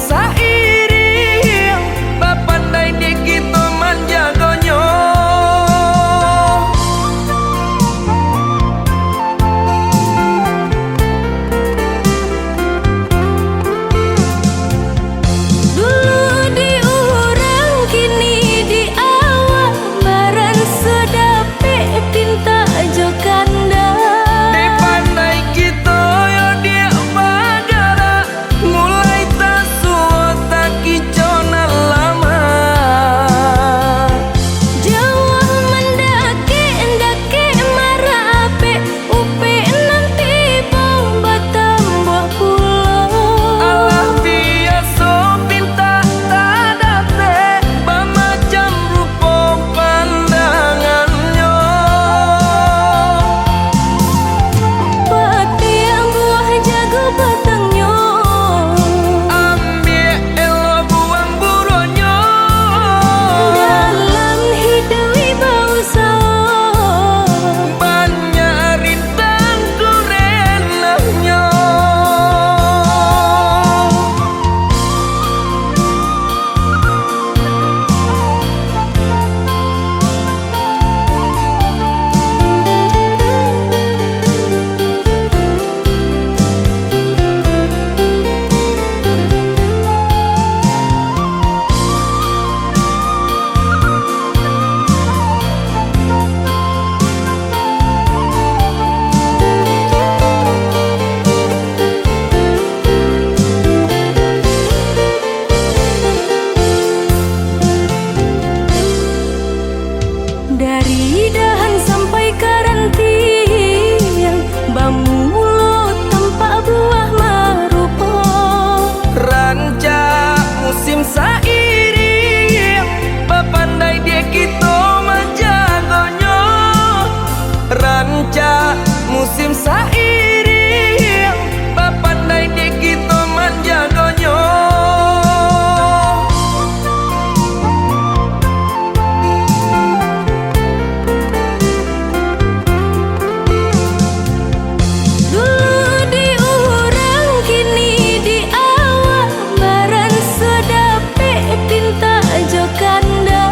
sairing bapandai di kita manjagonyo. Dulu di urang kini di awak baran sedape tinta jokanda. Di pandai kita yo dia bagara mulai tak suot tak kicona lama. Jawa mendaki endaki marape upe nanti bau batambah pulau. Allah biasa pinta tadate bamacam rupa pandangannya. Pati yang buah jago batangnya. Ambil elo buang buronyo. Dalam hidui bau sawo. Banyak rintang kurenahnya. Dari dahan sampai karantiang bamulut tanpa buah marupa. Ranca musim sairing bapandai dia kita manjagonyo. Ranca musim sairing bapandai dia kita manjagonyo. Dulu di urang kini di awak baran sedape tinta jokanda.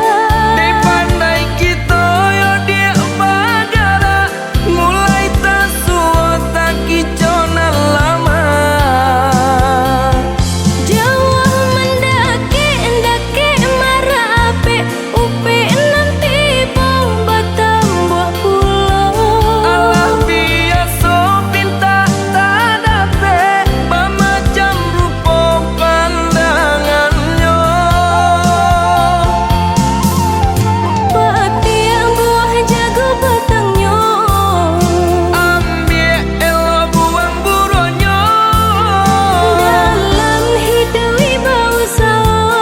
Di pandai kita yo dia bagara mulai tak suot tak kicona lama. Jawa mendaki endaki marape upe nanti bau batambah pulau. Allah biasa pinta tadate bamacam rupa pandangannya. Pati yang buah jago batangnya. Ambil elo buang buronyo. Dalam hidui bau sawo.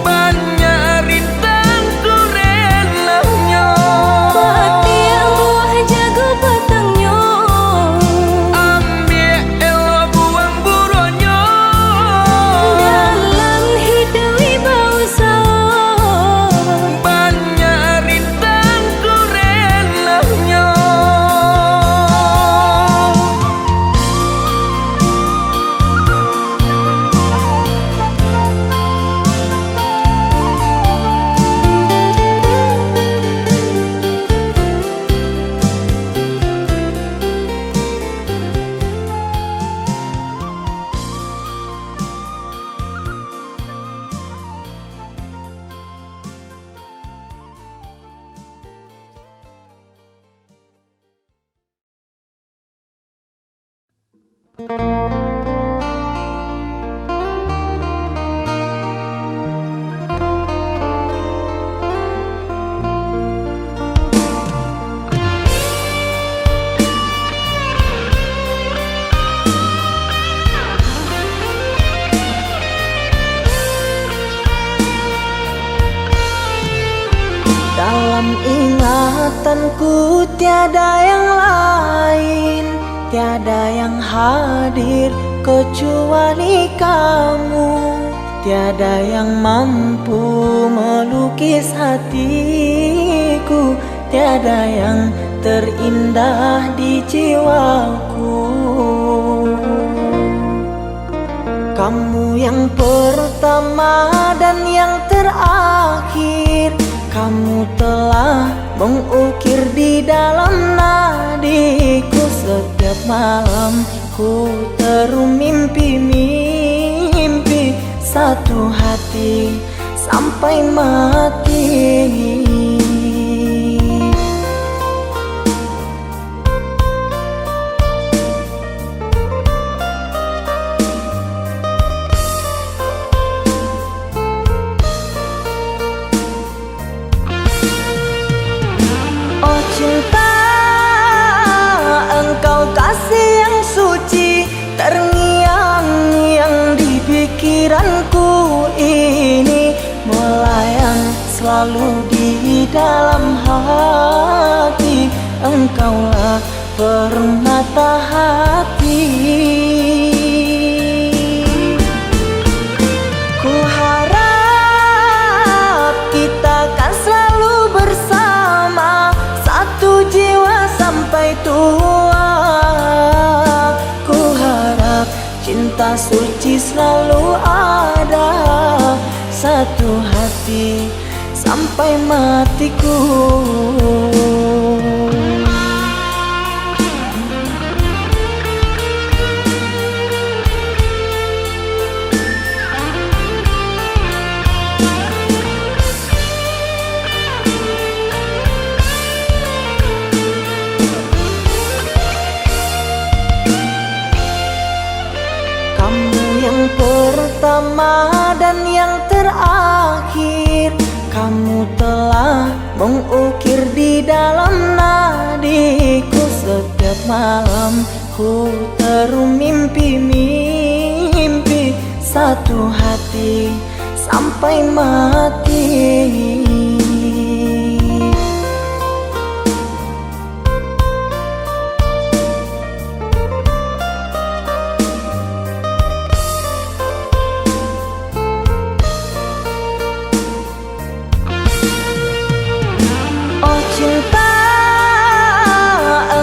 Banyak rintang kurenahnya. Pati yang buah jago batangnya. Ambil elo buang buronyo. Dalam hidui bau sawo. Banyak rintang kurenahnya. Dalam ingatanku tiada yang lain, tiada yang hadir kecuali kamu. Tiada yang mampu melukis hatiku, tiada yang terindah di jiwaku. Kamu yang pertama dan yang terakhir. Kamu telah mengukir di dalam nadiku. Setiap malam ku termimpi-mimpi satu hati sampai mati. Oh cinta, engkau kasih yang suci, terngiang-ngiang di pikiranku ini, melayang selalu di dalam hati. Engkaulah permata hati. Ku harap kita kan selalu bersama, satu jiwa sampai tua. Ku harap cinta suci selalu ada, satu hati sampai matiku. Yang pertama dan yang terakhir. Kamu telah mengukir di dalam nadiku. Setiap malam ku termimpi-mimpi satu hati sampai mati. Cinta,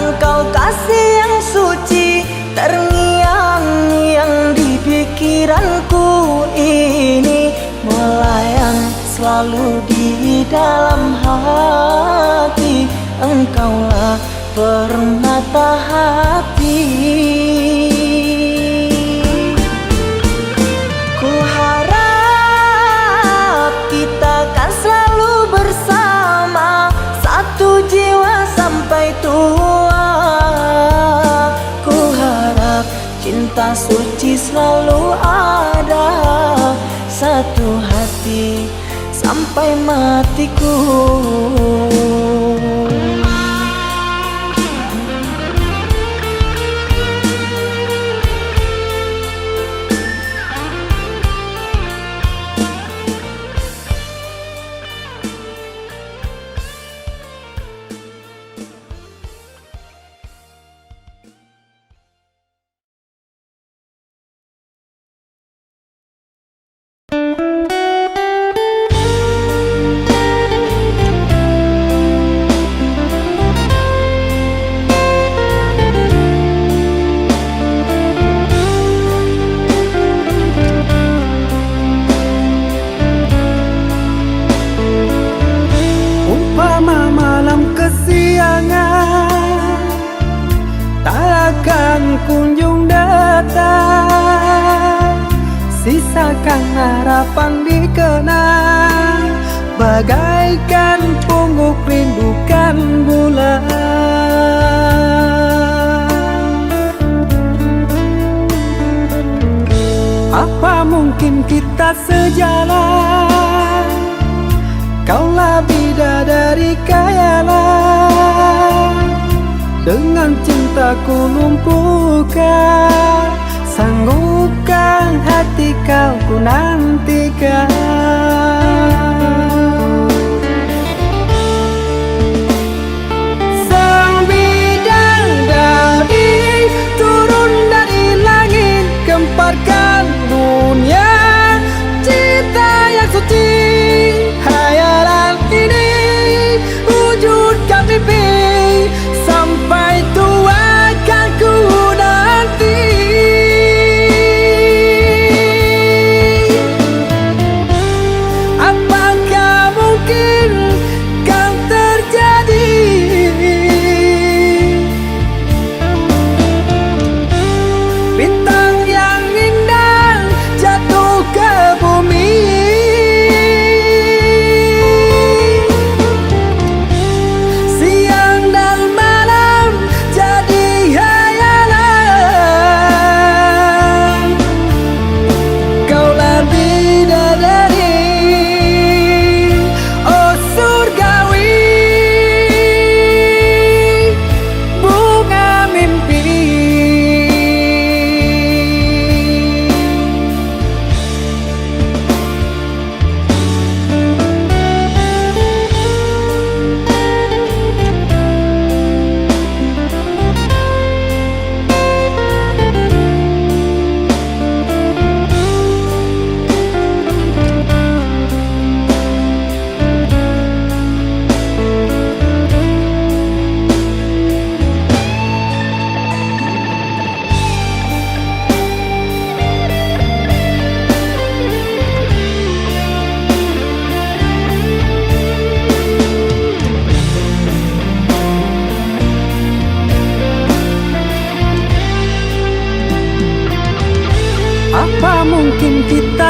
engkau kasih yang suci, terngiang-ngiang di pikiranku ini, melayang selalu di dalam hati. Engkaulah permata hati. Ku harap kita kan selalu bersama, satu jiwa sampai tua. Ku harap cinta suci selalu ada, satu hati sampai matiku. Kunjung datang, sisakan harapan dikenang, bagaikan pungguk rindukan bulan. Apa mungkin kita sejalan, kaulah bidadari khayalan. Dengan cintaku lumpuhkan, sanggupkan hati kau ku nantikan. Sang bidadari turun dari langit, gemparkan dunia, cinta yang suci. Hayalan ini wujudkan mimpi, sampai tua kan ku nanti.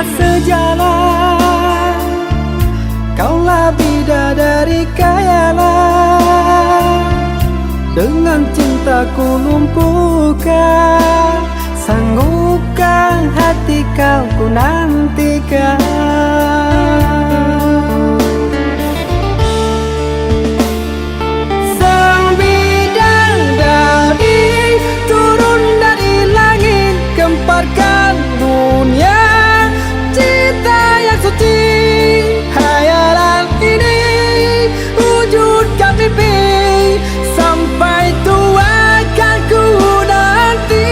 kita sejalan. Kaulah bidadari kayalah, dengan cintaku lumpuhkan. Sanggupkan hati kau ku nantikan. Sang bidadari turun dari langit, gemparkan dunia. Cinta yang suci, hayalan ini wujudkan mimpi. Sampai tua kan ku nanti.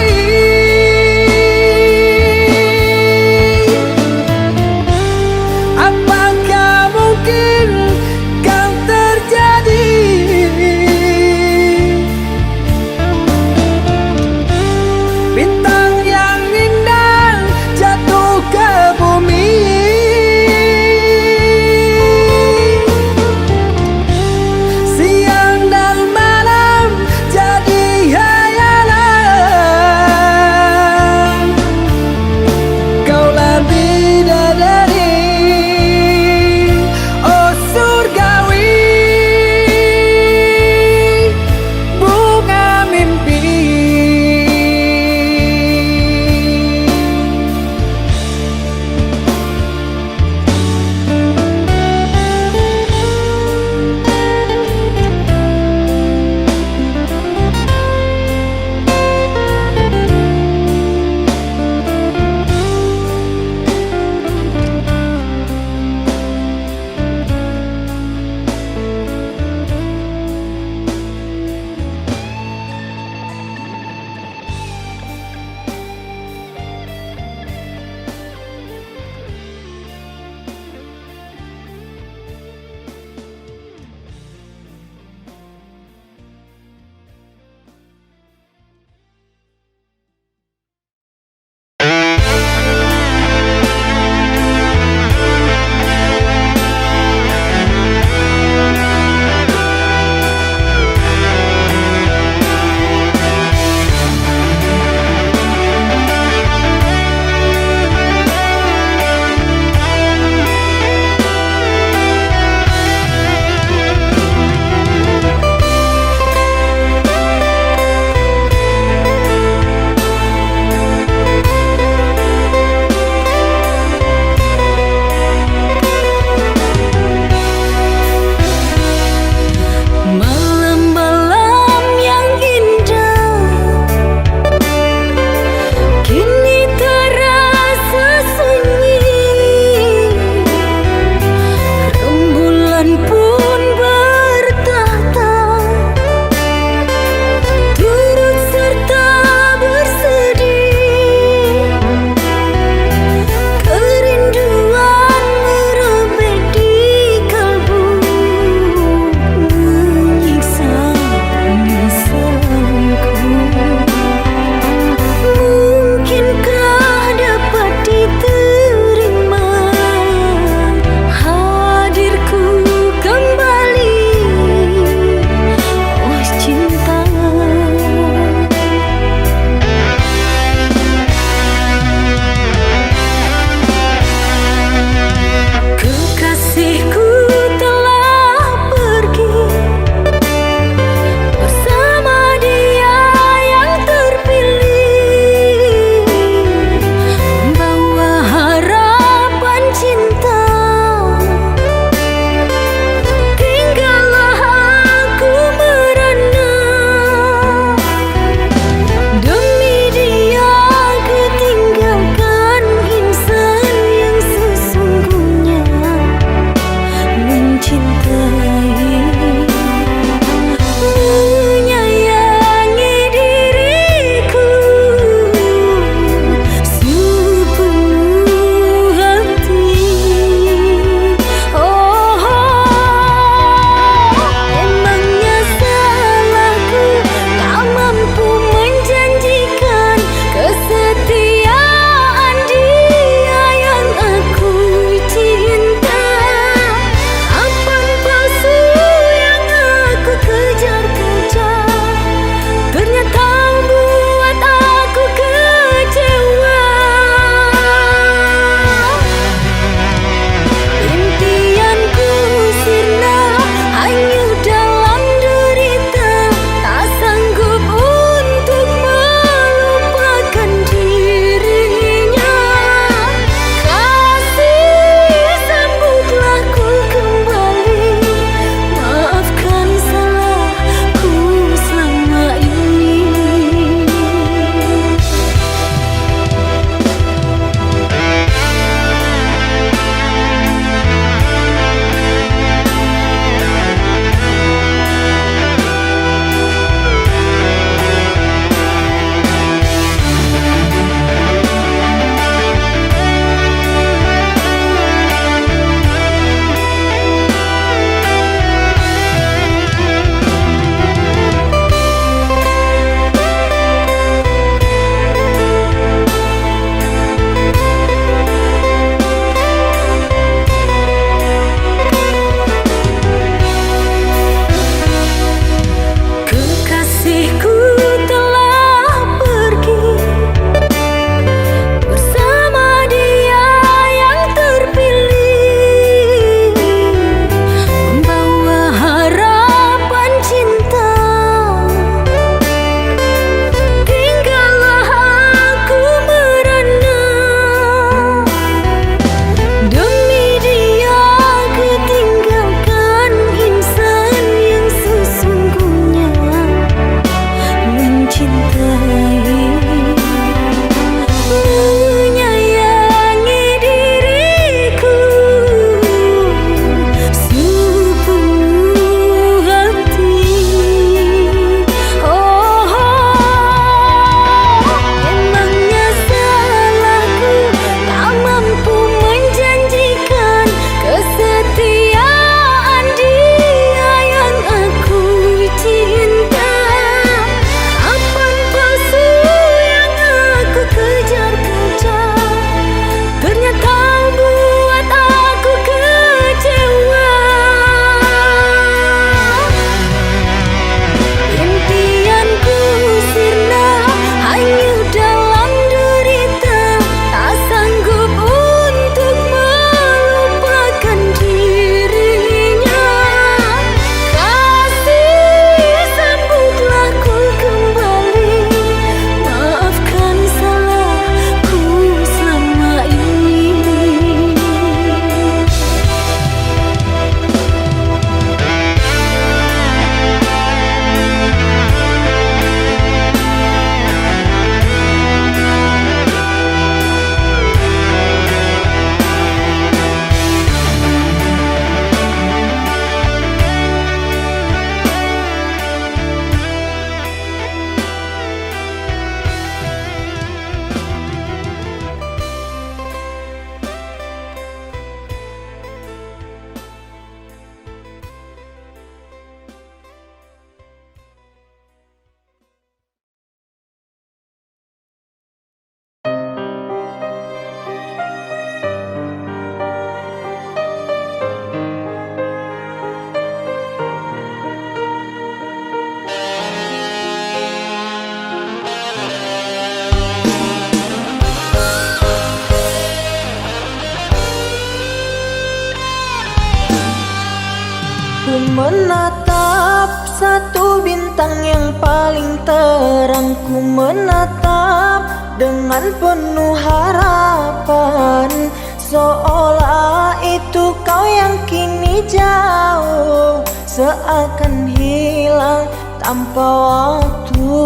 menatap satu bintang yang paling terang. Ku menatap dengan penuh harapan, seolah itu kau yang kini jauh, seakan hilang tanpa waktu.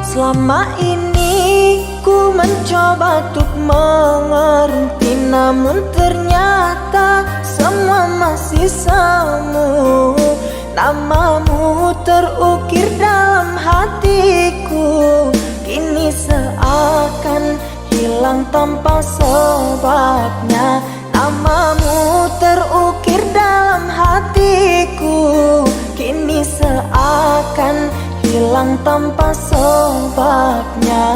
Selama ini ku mencoba untuk mengerti, namun ternyata semua masih semu. Namamu terukir dalam hatiku, kini seakan hilang tanpa sebabnya. Namamu terukir dalam hatiku, kini seakan hilang tanpa sebabnya.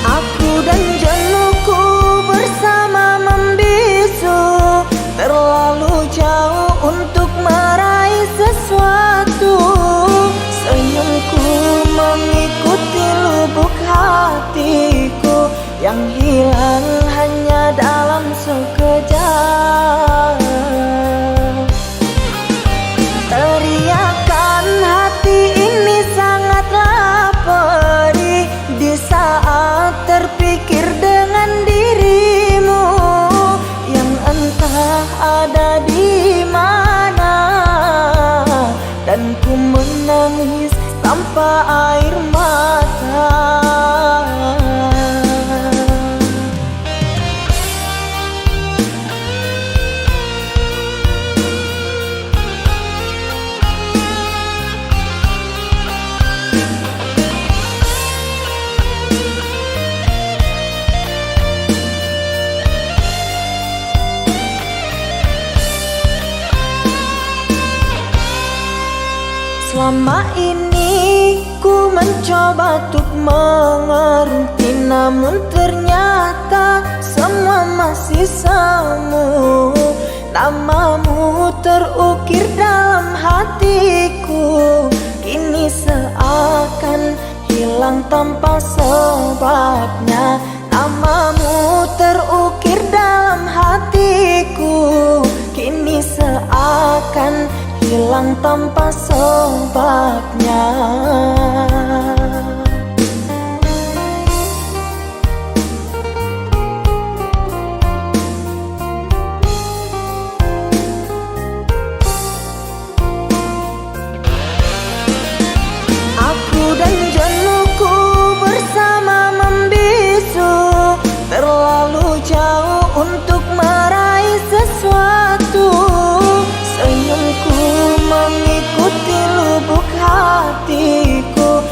Aku dan jenuhku bersama membisu, terlalu jauh untuk meraih sesuatu. Senyumku mengikuti lubuk hatiku yang hilang hanya dalam sekejap. Teriakan hati ini sangatlah perih di saat terpikir dengan dirimu yang entah ada di mana, dan ku menangis tanpa air mata. Selama ini ku mencoba untuk mengerti, namun ternyata semua masih semu. Namamu terukir dalam hatiku, kini seakan hilang tanpa sebabnya. Namamu terukir dalam hatiku, kini seakan hilang tanpa sebabnya. Aku dan jenuhku bersama membisu, terlalu jauh untuk meraih sesuatu. Senyumku mengikuti lubuk hatiku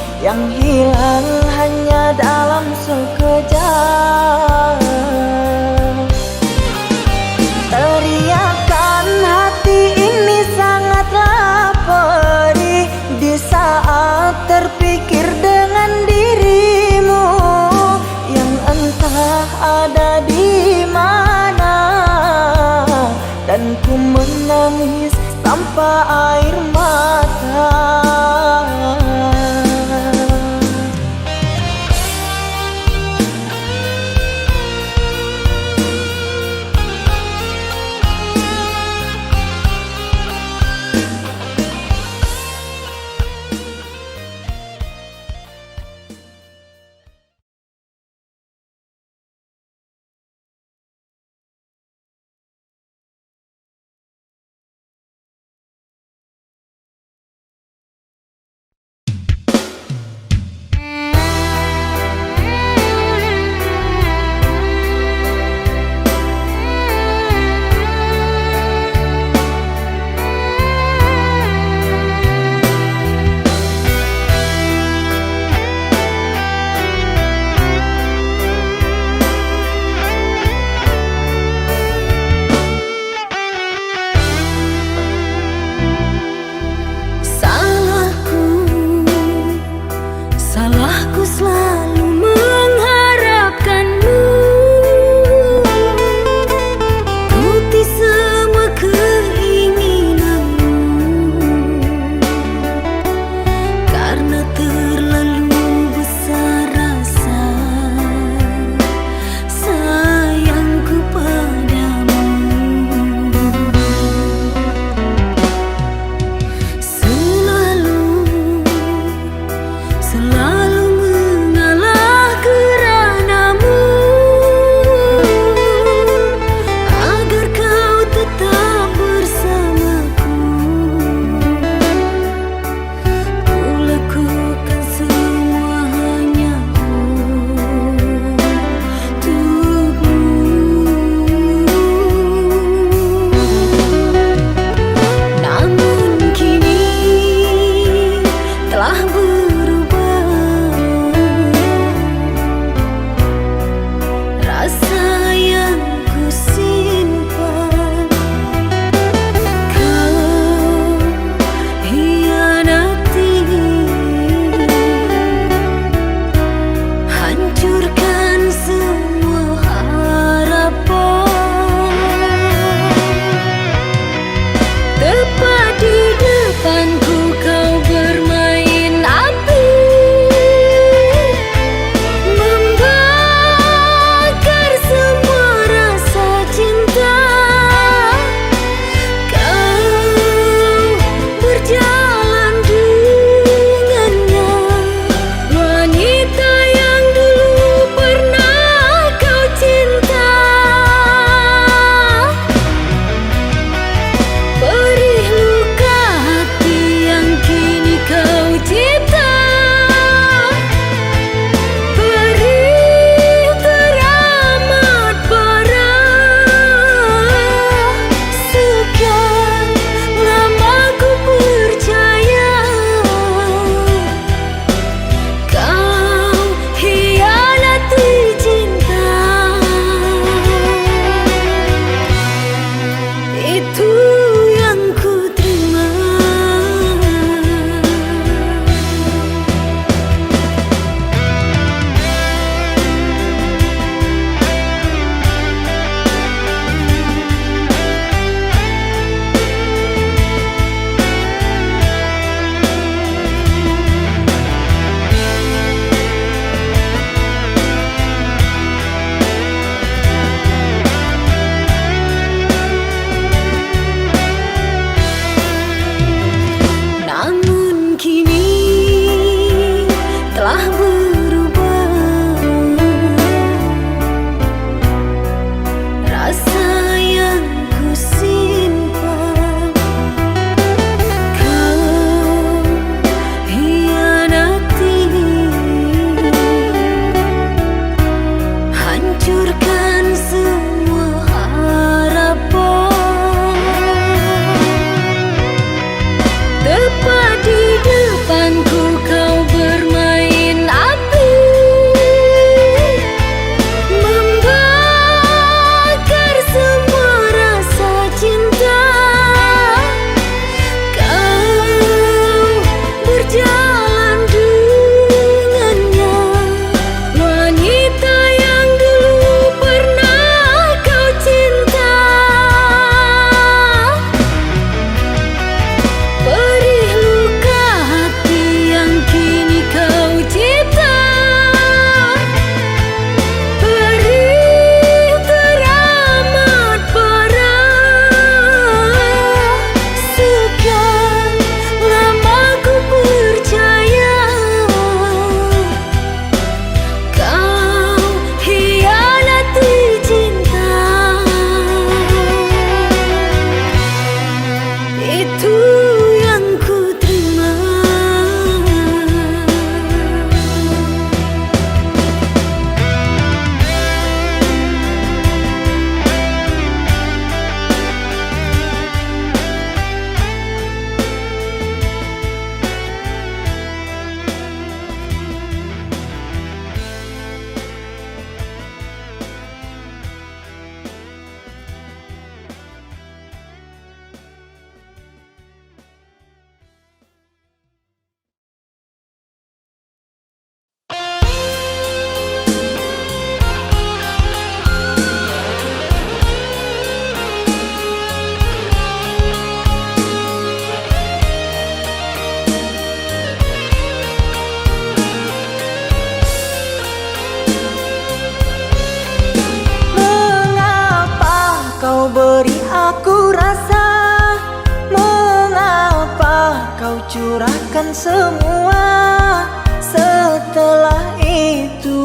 semua. Setelah itu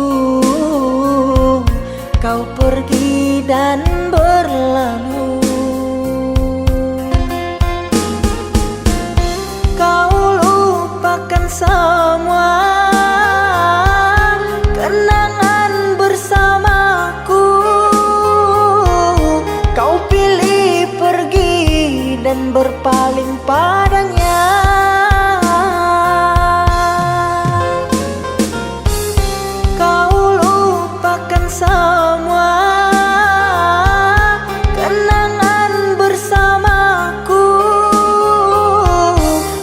kau pergi dan berlalu. Kau lupakan semua kenangan bersamaku. Kau pilih pergi dan berpaling padanya. Kau lupakan semua kenangan bersamaku.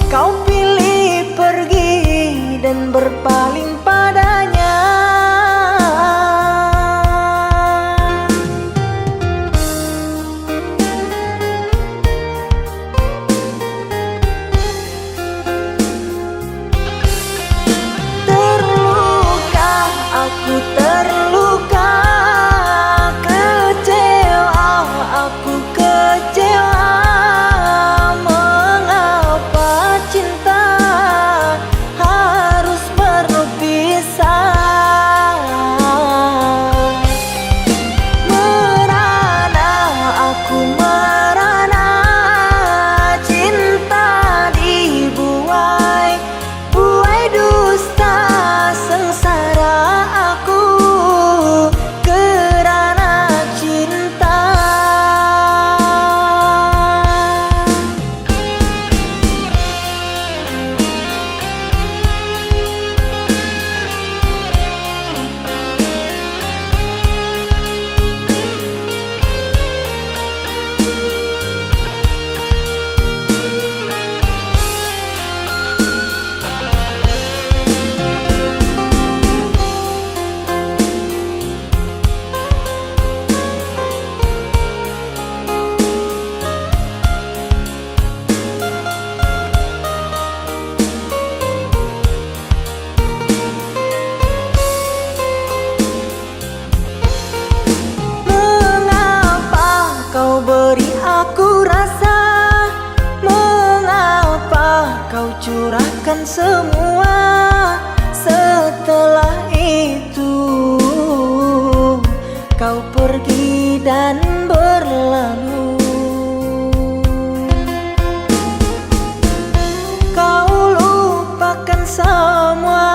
Kau pilih pergi dan berpaling padanya. Terluka, aku terluka, kecewa, aku kecewa. Mengapa cinta harus berpisah? Merana, aku merana, cinta dibuai, buai dusta. Sengsara aku kerana cinta. Mengapa kau beri aku rasa? Mengapa kau curahkan semua? Setelah itu kau pergi dan berlalu. Kau lupakan semua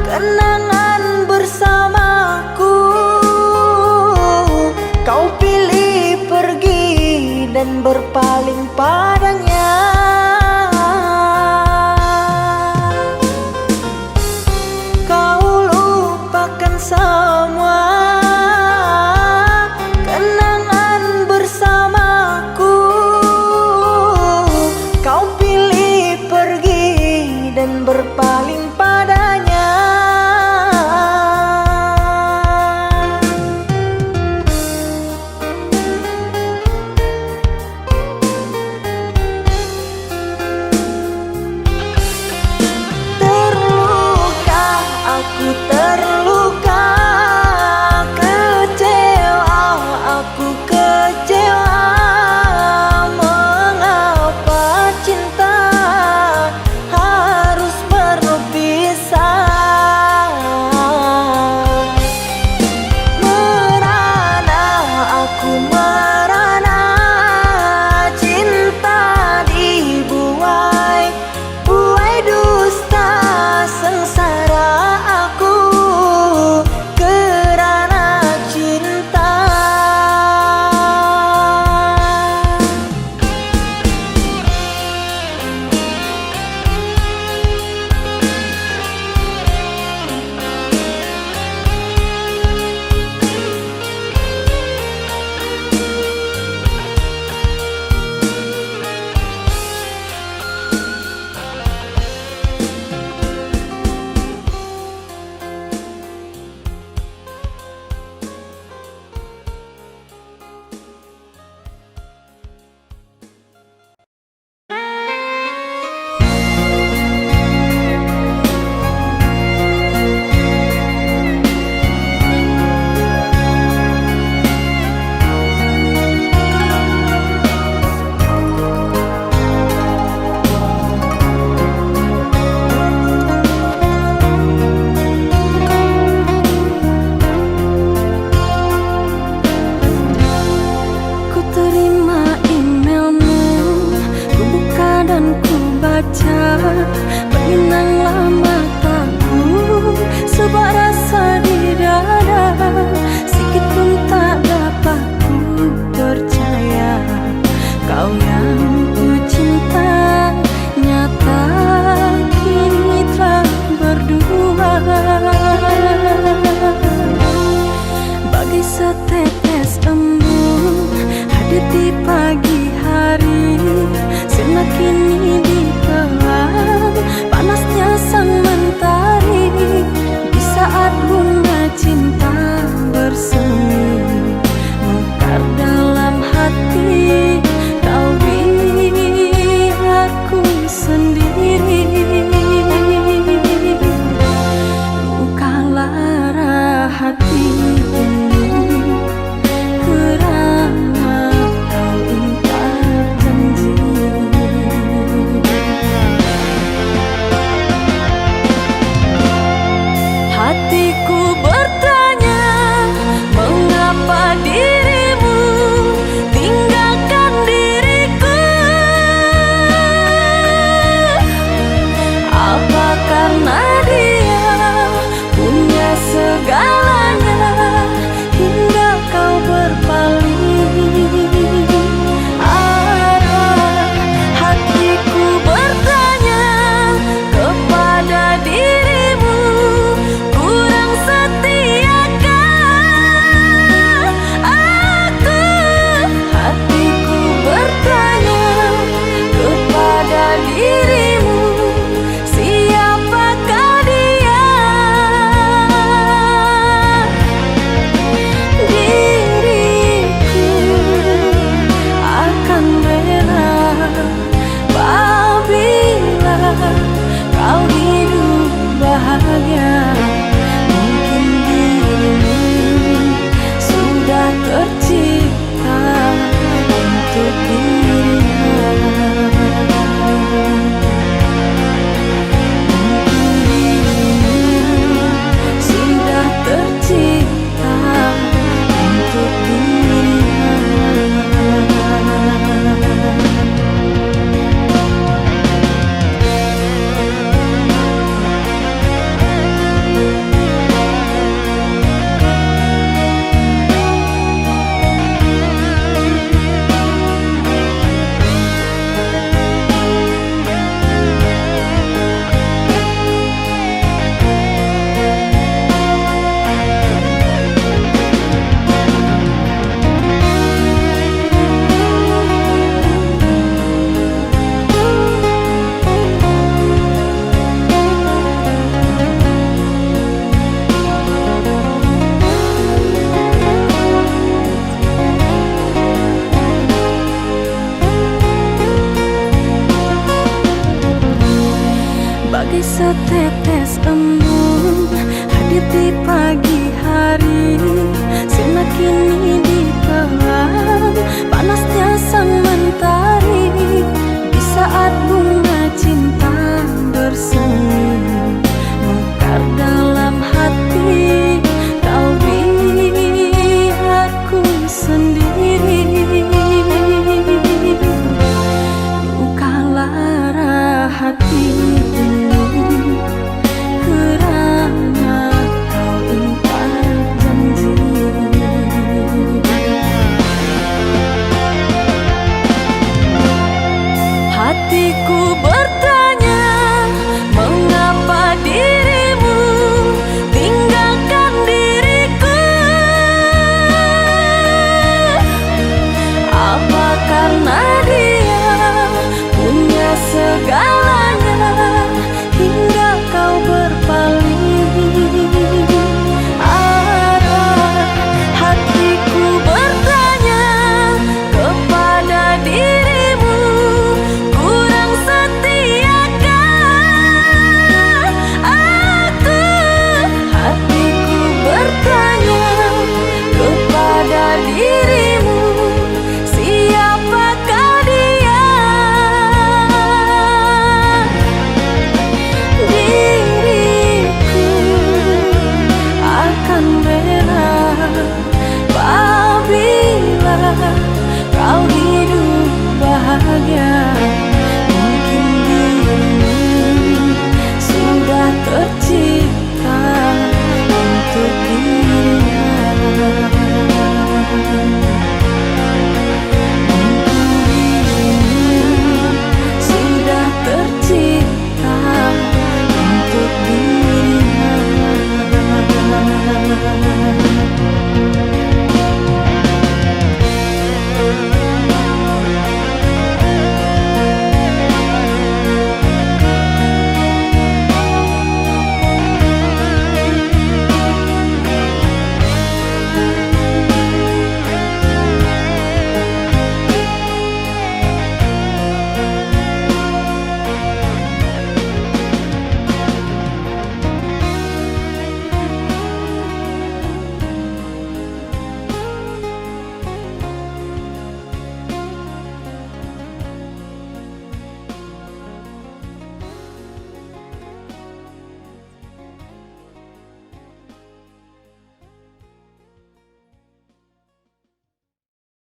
kenangan bersamaku. Kau pilih pergi dan berpaling padanya. Kau lupakan semua kenangan bersamaku. Kau pilih pergi dan berpaling padanya. tetek